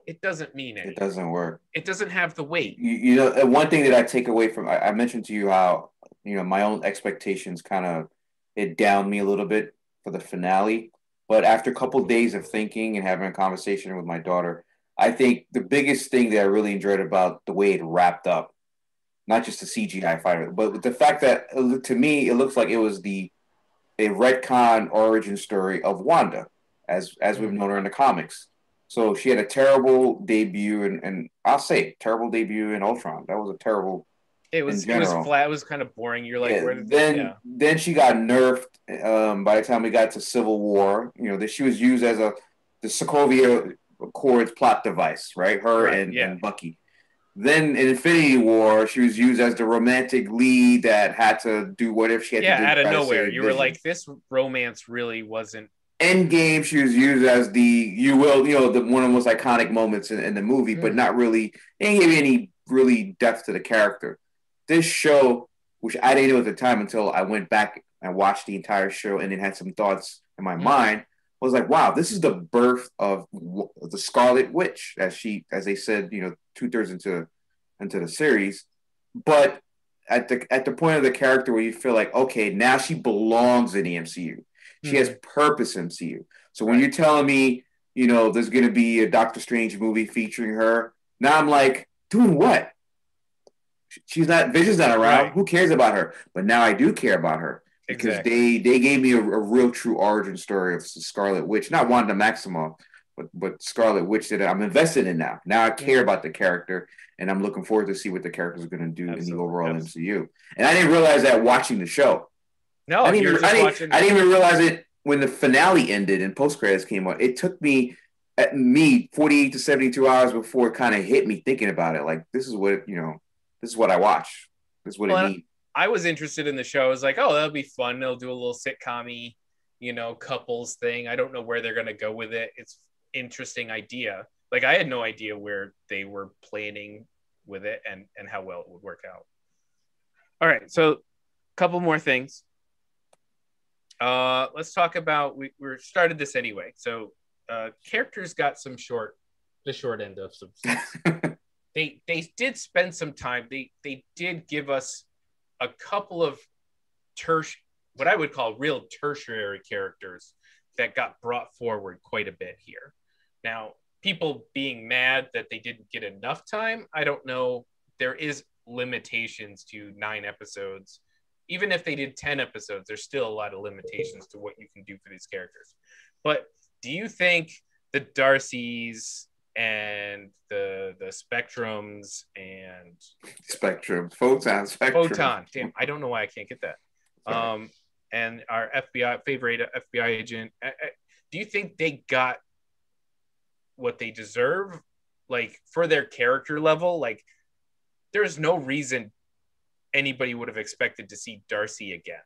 it doesn't mean anything.
It doesn't work.
It doesn't have the weight.
You know, one thing that I take away from, I mentioned to you how, you know, my own expectations kind of, it downed me a little bit for the finale. But after a couple of days of thinking and having a conversation with my daughter, I think the biggest thing that I really enjoyed about the way it wrapped up, not just the CGI fighter, but the fact that to me, it looks like it was a retcon origin story of Wanda, as we've known her in the comics. So she had a terrible debut, and I'll say terrible debut in Ultron. That was a terrible.
It was flat. It was kind of boring. You're like, where did
then she got nerfed. By the time we got to Civil War, you know that she was used as the Sokovia Accords plot device, right? And Bucky. Then in Infinity War, she was used as the romantic lead that had to do whatever she had to do.
Yeah, out of nowhere. You were like, this romance really wasn't.
Endgame, she was used as the one of the most iconic moments in the movie, but not really. They didn't give any really depth to the character. This show, which I didn't know at the time until I went back and watched the entire show and then had some thoughts in my mind, was like, wow, this is the birth of the Scarlet Witch, as they said, 2/3 into the series. But at the point of the character where you feel like, okay, now she belongs in the MCU. She has purpose in MCU. So when you're telling me, there's going to be a Doctor Strange movie featuring her, now I'm like, doing what? Vision's not around. Right. Who cares about her? But now I do care about her because they gave me a real true origin story of Scarlet Witch, not Wanda Maximoff, but Scarlet Witch that I'm invested in now. Now I care about the character, and I'm looking forward to see what the character is going to do in the overall MCU. And I didn't realize that watching the show.
No,
I didn't even realize it when the finale ended and post credits came on. It took me 48 to 72 hours before it kind of hit me thinking about it. Like, this is what I watch. This is what it means.
I was interested in the show. I was like, oh, that'll be fun. They'll do a little sitcom-y, couples thing. I don't know where they're going to go with it. It's interesting idea. Like, I had no idea where they were planning with it and how well it would work out. All right. So a couple more things. Let's talk about, we started this anyway. So characters got the short end of some stuff. They did spend some time. They did give us a couple of what I would call real tertiary characters that got brought forward quite a bit here. Now, people being mad that they didn't get enough time, I don't know. There is limitations to 9 episodes. Even if they did 10 episodes, there's still a lot of limitations to what you can do for these characters. But do you think the Darcys and the spectrums and
photon.
Damn, I don't know why I can't get that. And our favorite FBI agent. Do you think they got what they deserve, like for their character level? Like, there's no reason anybody would have expected to see Darcy again,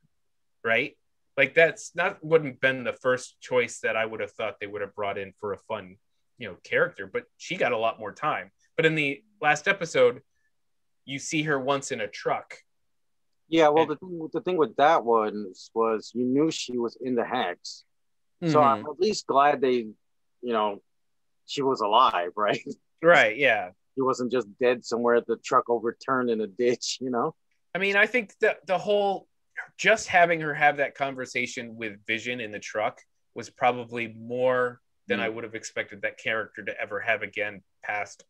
right? Like, that's not wouldn't have been the first choice that I would have thought they would have brought in for a fun, character. But she got a lot more time. But in the last episode, you see her once in a truck.
Yeah, well, the thing with that one was you knew she was in the hex, so I'm at least glad they, she was alive, right?
Right. Yeah.
She wasn't just dead somewhere. The truck overturned in a ditch.
I mean, I think that the whole just having her have that conversation with Vision in the truck was probably more than I would have expected that character to ever have again past,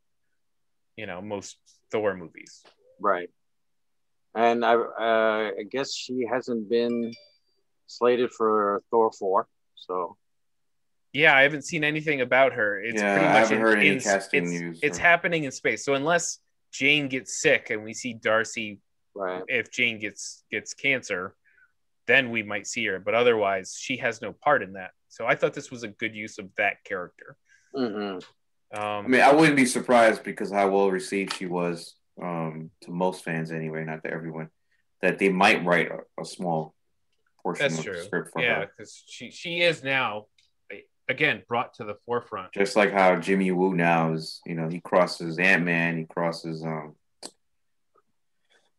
most Thor movies.
Right. And I guess she hasn't been slated for Thor 4. So.
Yeah, I haven't seen anything about her. It's pretty much
I haven't heard any casting news.
It's happening in space. So unless Jane gets sick and we see Darcy,
right?
If Jane gets cancer, then we might see her. But otherwise, she has no part in that. So I thought this was a good use of that character.
Mm-hmm.
I mean, I wouldn't be surprised because how well received she was to most fans anyway, not to everyone, that they might write a small portion of the script for her.
Yeah, because she is now, again, brought to the forefront.
Just like how Jimmy Woo now is, he crosses Ant-Man, he crosses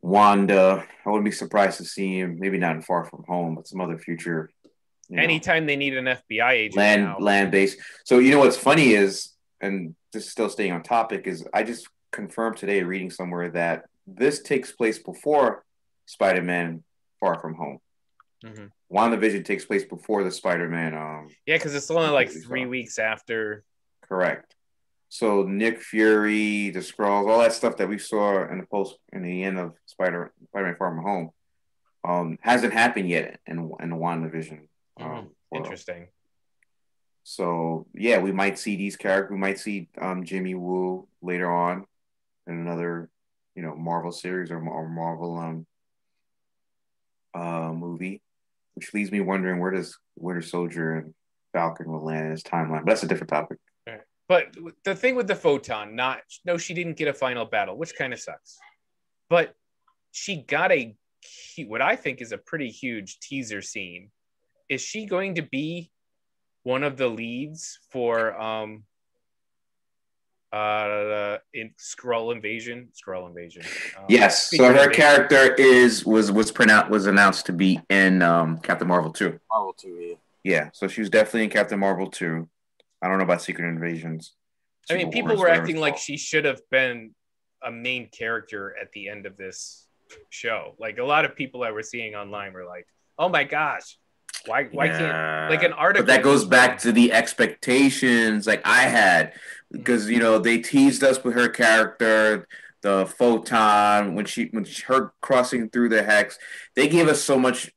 Wanda. I wouldn't be surprised to see him, maybe not in Far From Home, but some other future.
Anytime they need an FBI agent
land-based. So what's funny is, and this is still staying on topic, is I just confirmed today reading somewhere that this takes place before Spider-Man Far From Home.
Mm-hmm.
WandaVision takes place before the Spider-Man.
Yeah, because it's only like 3 weeks after.
Correct. So Nick Fury, the Skrulls, all that stuff that we saw in the end of Spider-Man Far From Home, hasn't happened yet in the WandaVision.
Interesting.
So yeah, we might see these characters. We might see Jimmy Woo later on in another, Marvel series or Marvel movie, which leaves me wondering where does Winter Soldier and Falcon will land in his timeline. But that's a different topic.
Right. But the thing with the photon, she didn't get a final battle, which kind of sucks. But she got what I think is a pretty huge teaser scene. Is she going to be one of the leads for in Skrull Invasion?
Yes. So her character was announced to be in Captain Marvel 2.
Marvel 2, yeah.
Yeah. So she was definitely in Captain Marvel 2. I don't know about Secret Invasions.
I mean, people were acting like she should have been a main character at the end of this show. Like, a lot of people I were seeing online were like, "Oh my gosh, why can't like an article?"
But that goes back to the expectations like I had, because they teased us with her character, the photon, when her crossing through the hex. They gave us so much,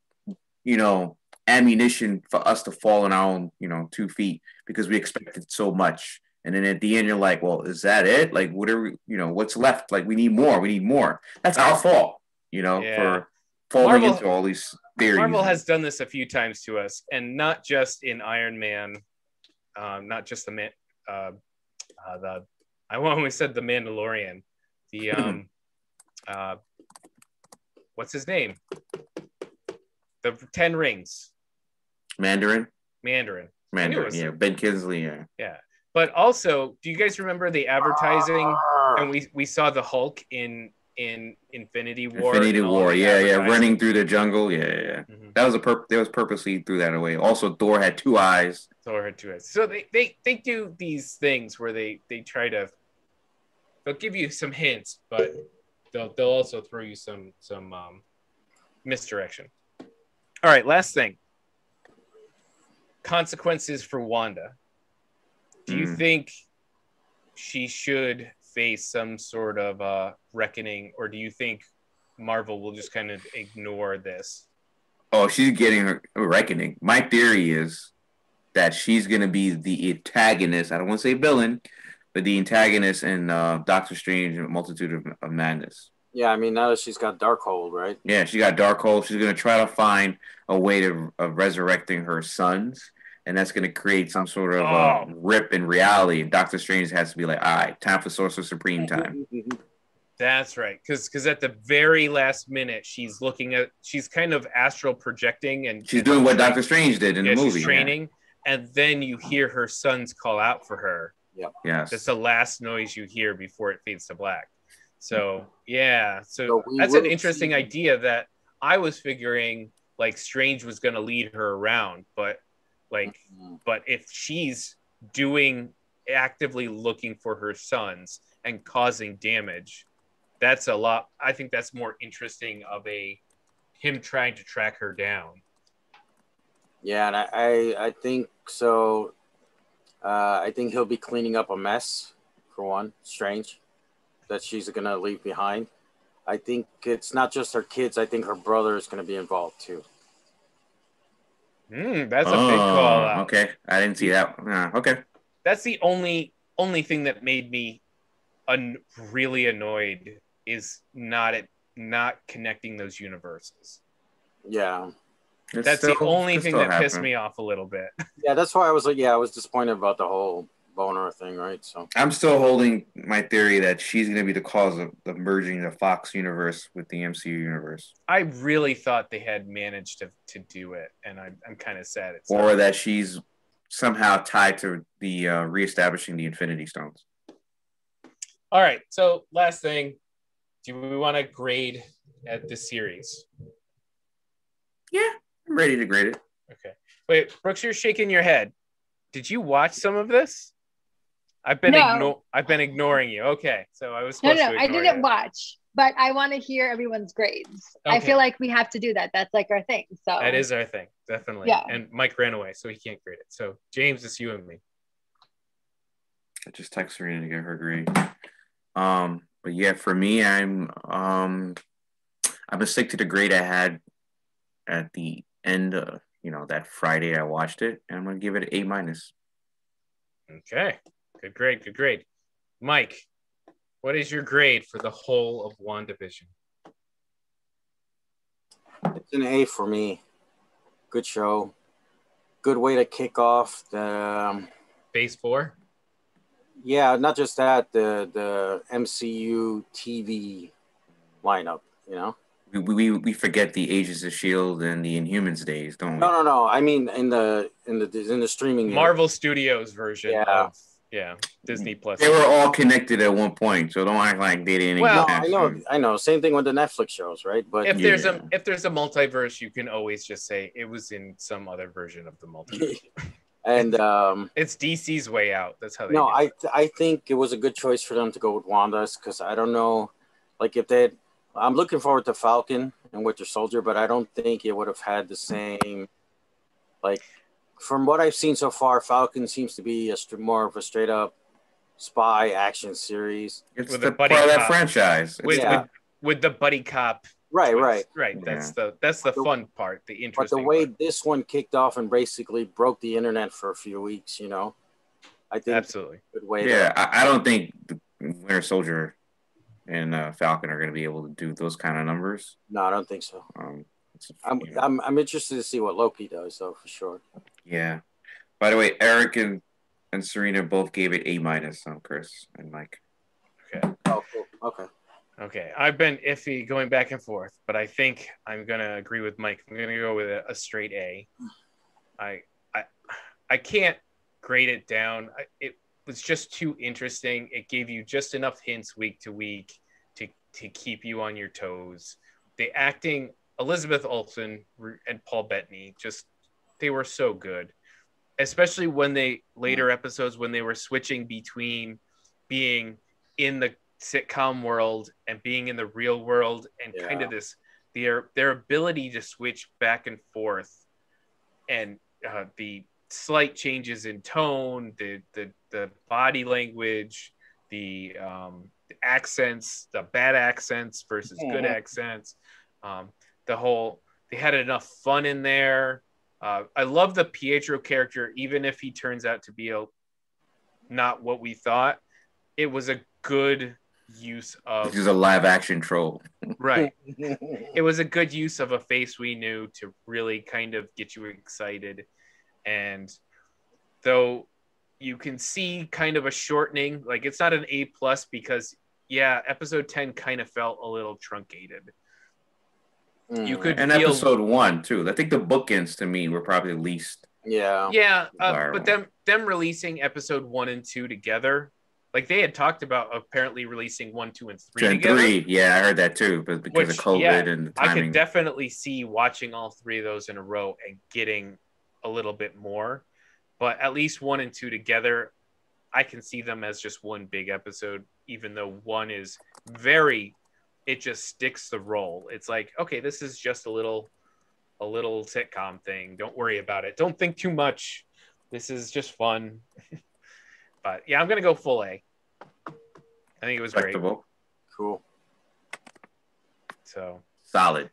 ammunition for us to fall on our own, 2 feet, because we expected so much. And then at the end, you're like, well, is that it? Like, what are we, what's left? Like, we need more. That's our fault, for falling into all these theories.
Marvel has done this a few times to us, and not just in Iron Man, not just when we said the Mandalorian, the what's his name? The 10 Rings.
Mandarin.
Yeah,
Ben Kingsley.
Yeah. But also, do you guys remember the advertising? And we saw the Hulk in Infinity War.
Running through the jungle. Yeah. Mm-hmm. That was they was purposely threw that away. Also, Thor had 2 eyes.
So they do these things where they try to, they'll give you some hints, but they'll also throw you some misdirection. All right, last thing. Consequences for Wanda. Do you think she should face some sort of reckoning, or do you think Marvel will just kind of ignore this?
Oh, she's getting a reckoning. My theory is that she's going to be the antagonist. I don't want to say villain, the antagonist in Doctor Strange and Multitude of Madness.
Yeah, I mean, now that she's got Darkhold, right?
Yeah, she got Darkhold. She's going to try to find a way of resurrecting her sons, and that's going to create some sort of rip in reality. And Doctor Strange has to be like, all right, time for Sorcerer Supreme time.
That's right, because at the very last minute, she's kind of astral projecting, and
she's doing what Doctor Strange did in the movie.
She's training, and then you hear her sons call out for her.
Yeah,
yes,
that's the last noise you hear before it fades to black. So yeah, so that's an interesting idea that I was figuring like Strange was going to lead her around, but if she's actively looking for her sons and causing damage, that's a lot. I think that's more interesting of him trying to track her down.
Yeah, and I think so. I think he'll be cleaning up a mess for one. Strange. That she's going to leave behind. I think it's not just her kids. I think her brother is going to be involved too.
That's a big call out.
Okay, I didn't see that. Okay,
that's the only thing that made me really annoyed is not connecting those universes.
Yeah,
that's the only thing that pissed me off a little bit.
Yeah, that's why I was like, I was disappointed about the whole boner thing, right? So
I'm still holding my theory that she's going to be the cause of the merging the Fox universe with the MCU universe.
I really thought they had managed to do it, and I'm kind of sad.
Or that she's somehow tied to the reestablishing the Infinity Stones.
All right, so last thing, do we want to grade at this series?
Yeah, I'm ready to grade it.
Okay. Wait, Brooks, you're shaking your head. Did you watch some of this? I've been ignoring you. Okay, so I was supposed to.
I didn't watch, but I want to hear everyone's grades. Okay. I feel like we have to do that. That's like our thing. So
that is our thing, definitely.
Yeah.
And Mike ran away, so he can't grade it. So James, it's you and me.
I just texted her in to get her grade. But yeah, for me, I'm gonna stick to the grade I had at the end. That Friday I watched it, and I'm gonna give it an A-.
Okay. Good grade. Mike, what is your grade for the whole of WandaVision?
It's an A for me. Good show. Good way to kick off the
Phase 4?
Yeah, not just that, the MCU TV lineup,
We forget the Agents of S.H.I.E.L.D. and the Inhumans days, don't we?
No. I mean in the streaming
Marvel Studios version of Disney Plus.
They were all connected at one point, so don't act like they didn't.
Well, I know. Same thing with the Netflix shows, right? But
if there's a multiverse, you can always just say it was in some other version of the multiverse.
And
it's DC's way out. That's how they.
No, I think it was a good choice for them to go with Wanda's because I don't know, like if they. I'm looking forward to Falcon and Winter Soldier, but I don't think it would have had the same, like. From what I've seen so far, Falcon seems to be more of a straight up spy action series.
It's with the part of that franchise.
With the buddy cop.
Right.
Yeah. That's the fun part. The interesting.
But the way
part.
this one kicked off and basically broke the internet for a few weeks, I think
absolutely
good way.
Yeah, I don't think the Winter Soldier and Falcon are going to be able to do those kind of numbers.
No, I don't think so. I'm interested to see what Loki does, though, for sure.
Yeah. By the way, Eric and Serena both gave it A-, Chris and Mike.
Okay.
Oh, cool. Okay.
I've been iffy going back and forth, but I think I'm gonna agree with Mike. I'm gonna go with a straight A. I can't grade it down. It was just too interesting. It gave you just enough hints week to week to keep you on your toes. The acting, Elizabeth Olsen and Paul Bettany, they were so good, especially when later episodes when they were switching between being in the sitcom world and being in the real world and kind of their ability to switch back and forth and the slight changes in tone, the body language, the accents, the bad accents versus good accents, they had enough fun in there. I love the Pietro character, even if he turns out to be not what we thought. it was a good use of.
This is a live action troll.
Right. It was a good use of a face we knew to really kind of get you excited. And though you can see kind of a shortening, like it's not an A+ because episode 10 kind of felt a little truncated. You could
and
feel...
episode 1 too. I think the bookends to me were probably the least.
But them releasing episode 1 and 2 together, like they had talked about apparently releasing 1, 2, and 3 together.
3, yeah, I heard that too, but because of COVID and the timing.
I could definitely see watching all 3 of those in a row and getting a little bit more. But at least 1 and 2 together, I can see them as just one big episode, even though 1 is it just sticks the role. It's like, okay, this is just a little sitcom thing. Don't worry about it. Don't think too much. This is just fun. But yeah, I'm gonna go full A. I think it was great.
Cool.
So
solid.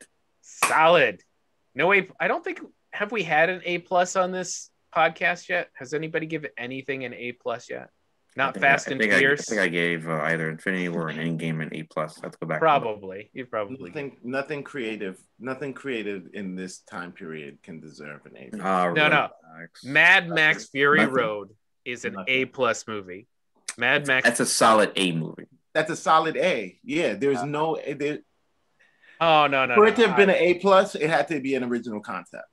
No A. I don't think, have we had an A+ on this podcast yet? Has anybody given anything an A+ yet? Not Fast and Furious.
I think I gave either Infinity War and Endgame an A+. I have to go back.
Probably. You probably.
Nothing creative in this time period can deserve an A+.
No. Mad Max Fury Road is an A+ movie. Mad Max.
That's a solid A movie.
That's a solid A. Yeah, there's no.
Oh no.
For it to have been an A+, it had to be an original concept.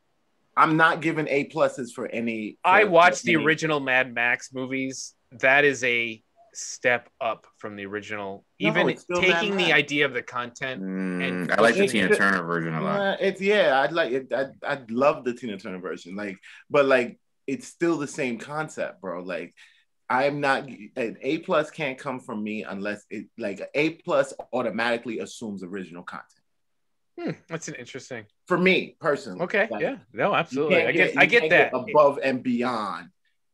I'm not giving A+ for any.
I watched the original Mad Max movies. That is a step up from the original. Even taking the idea of the content. And
I like the Tina Turner version a lot.
I'd like it. I'd love the Tina Turner version. But it's still the same concept, bro. Like, I'm not an A+ can't come from me unless A+ automatically assumes original content.
That's an interesting.
For me personally.
Okay. No, absolutely. I get that.
Above and beyond.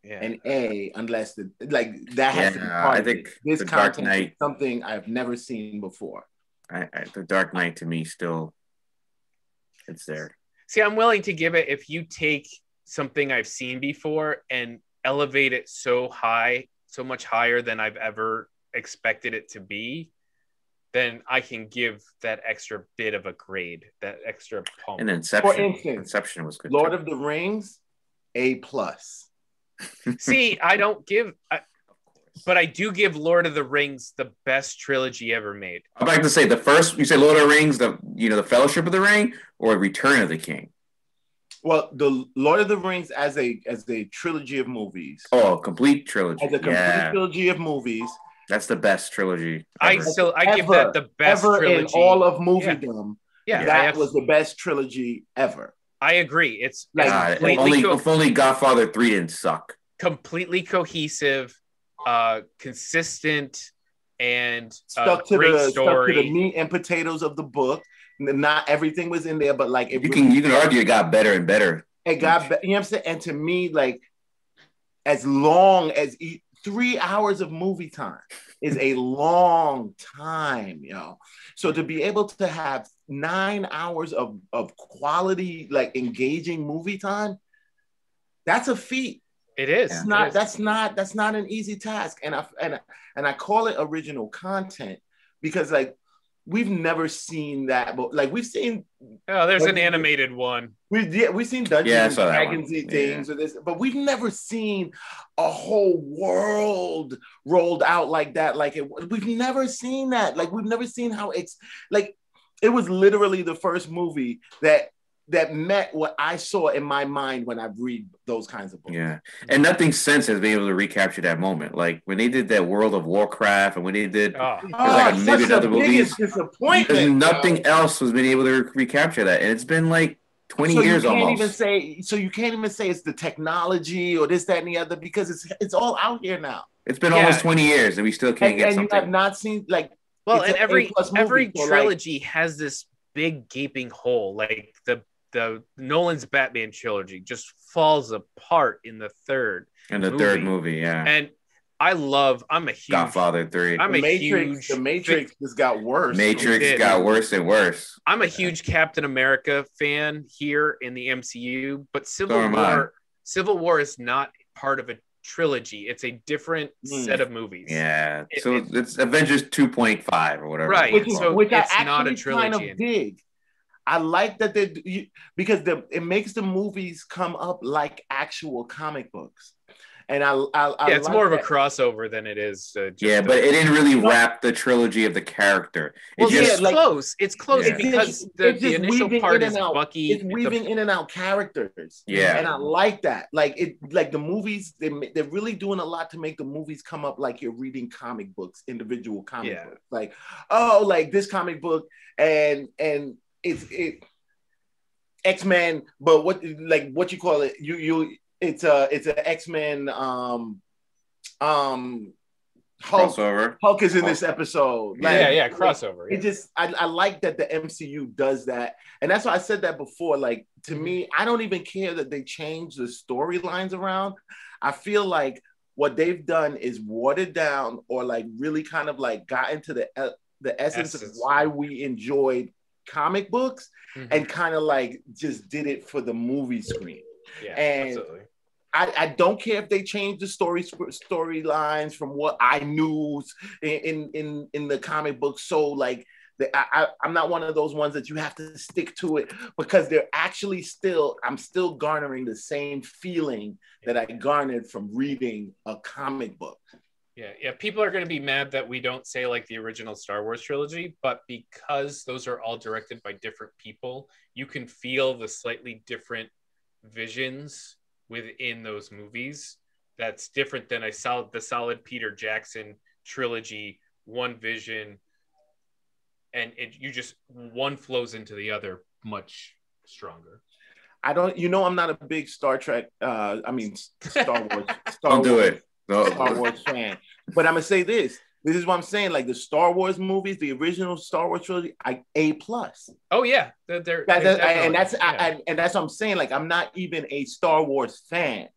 An A, unless that has to be part of it. This content is something I've never seen before.
The Dark Knight to me still, it's there.
See, I'm willing to give it if you take something I've seen before and elevate it so much higher than I've ever expected it to be. Then I can give that extra bit of a grade, that extra pump.
And Inception.
For instance,
Inception was good.
Lord of the Rings, A+.
See, I don't give, but I do give Lord of the Rings the best trilogy ever made.
I'm about to say the first. You say Lord of the Rings, the Fellowship of the Ring, or Return of the King.
Well, the Lord of the Rings as a trilogy of movies.
Oh, complete trilogy.
As a complete trilogy of movies.
That's the best trilogy.
I give that the best trilogy
in all of moviedom.
Yeah,
that was the best trilogy ever.
I agree. It's
if only Godfather 3 didn't suck.
Completely cohesive, consistent, and
stuck to the meat and potatoes of the book. Not everything was in there, but you
can argue it got better and better.
It got better. You know what I'm saying? And to me, as long as 3 hours of movie time is a long time, So to be able to have 9 hours of quality, engaging movie time, that's a feat.
It is.
That's not an easy task. And I call it original content because we've never seen that, but we've seen.
Oh, there's an animated one.
We've seen Dungeons and Dragons things or this, but we've never seen a whole world rolled out like that. We've never seen that. We've never seen how it's it was literally the first movie that met what I saw in my mind when I read those kinds of books.
Yeah. And nothing since has been able to recapture that moment. When they did that World of Warcraft and when they did
maybe other movies, disappointment.
Nothing else was been able to recapture that. And it's been 20 years almost.
You can't even say it's the technology or this, that, and the other because it's all out here now.
It's been almost 20 years and we still can't get something.
And you have not seen
and every trilogy has this big gaping hole. The Nolan's Batman trilogy just falls apart in the third.
Third movie, yeah.
And I'm a huge
Godfather 3.
The Matrix just got worse.
Matrix got worse and worse.
I'm a huge Captain America fan here in the MCU, but Civil War is not part of trilogy. It's a different set of movies.
Yeah. So it's Avengers 2.5 or whatever.
Right.
Which
it's
I
not a
actually
trilogy.
kind of dig. I like that because it makes the movies come up like actual comic books. And
it's
like
more of a
that.
crossover than it is.
But it didn't really wrap the trilogy of the character.
It's close. It's close because the initial part is Bucky.
It's weaving in and out characters.
Yeah,
and I like that. Like the movies, they're really doing a lot to make the movies come up like you're reading comic books, individual comic books. Like, oh, like this comic book, and it's X-Men, but what you call it? It's an X-Men
crossover.
Hulk is in this episode.
Crossover.
It just I like that the MCU does that. And that's why I said that before. Like, to me, I don't even care that they change the storylines around. I feel like what they've done is watered down or like really kind of like got into the essence of why we enjoyed comic books and kind of like just did it for the movie screen.
Yeah,
and
absolutely.
I don't care if they change the storylines from what I knew in the comic book. So like, I'm not one of those ones that you have to stick to it because they're actually I'm still garnering the same feeling that I garnered from reading a comic book.
Yeah. People are going to be mad that we don't say like the original Star Wars trilogy, but because those are all directed by different people, you can feel the slightly different visions within those movies. That's different than the solid Peter Jackson trilogy, one vision, and one flows into the other much stronger.
I'm not a big Star Trek. Star Wars.
Don't do it.
Star Wars fan, but I'm gonna say this. This is what I'm saying. Like the Star Wars movies, the original Star Wars trilogy, A+.
Oh yeah,
and that's what I'm saying. Like I'm not even a Star Wars fan.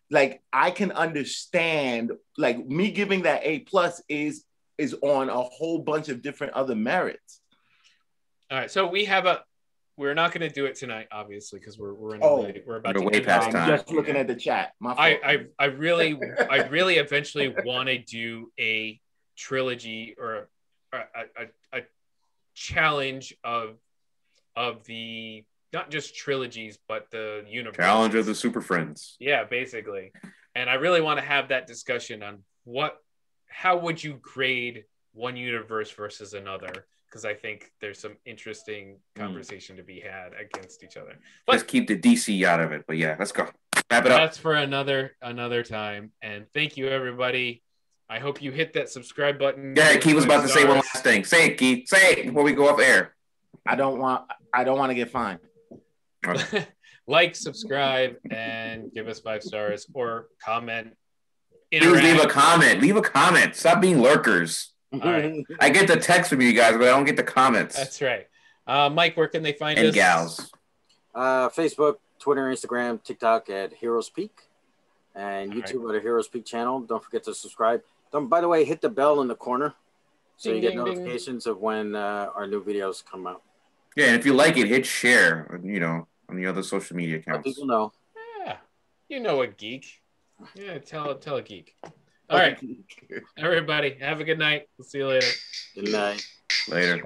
Like I can understand. Like me giving that A+ is on a whole bunch of different other merits.
All right, so we're not going to do it tonight, obviously, because we're about to
way past time.
Just looking at the chat. My fault.
I really eventually want to do a trilogy or a challenge of the not just trilogies but the universe.
Challenge of the Super Friends.
Yeah, basically. And I really want to have that discussion on how would you grade one universe versus another? Because I think there's some interesting conversation to be had against each other. But
let's keep the DC out of it. But yeah, let's go. Wrap it up.
That's for another time. And thank you, everybody. I hope you hit that subscribe button.
Yeah, Keith was about to say one last thing. Say it, Keith. Say it before we go off air.
I don't want to get fined.
Okay.
Like, subscribe, and give us 5 stars or comment.
Please leave a comment. Leave a comment. Stop being lurkers.
All right.
I get the text from you guys, but I don't get the comments.
That's right. Mike, where can they find us?
And gals.
Facebook, Twitter, Instagram, TikTok at Heroes Peak, and YouTube at a Heroes Peak channel. Don't forget to subscribe. By the way, hit the bell in the corner so you get notifications of when our new videos come out.
Yeah, and if you like it, hit share. On the other social media accounts.
Let people know.
Yeah, you know a geek. Yeah, tell a geek. All right, everybody, have a good night. We'll see you later.
Good night.
Later.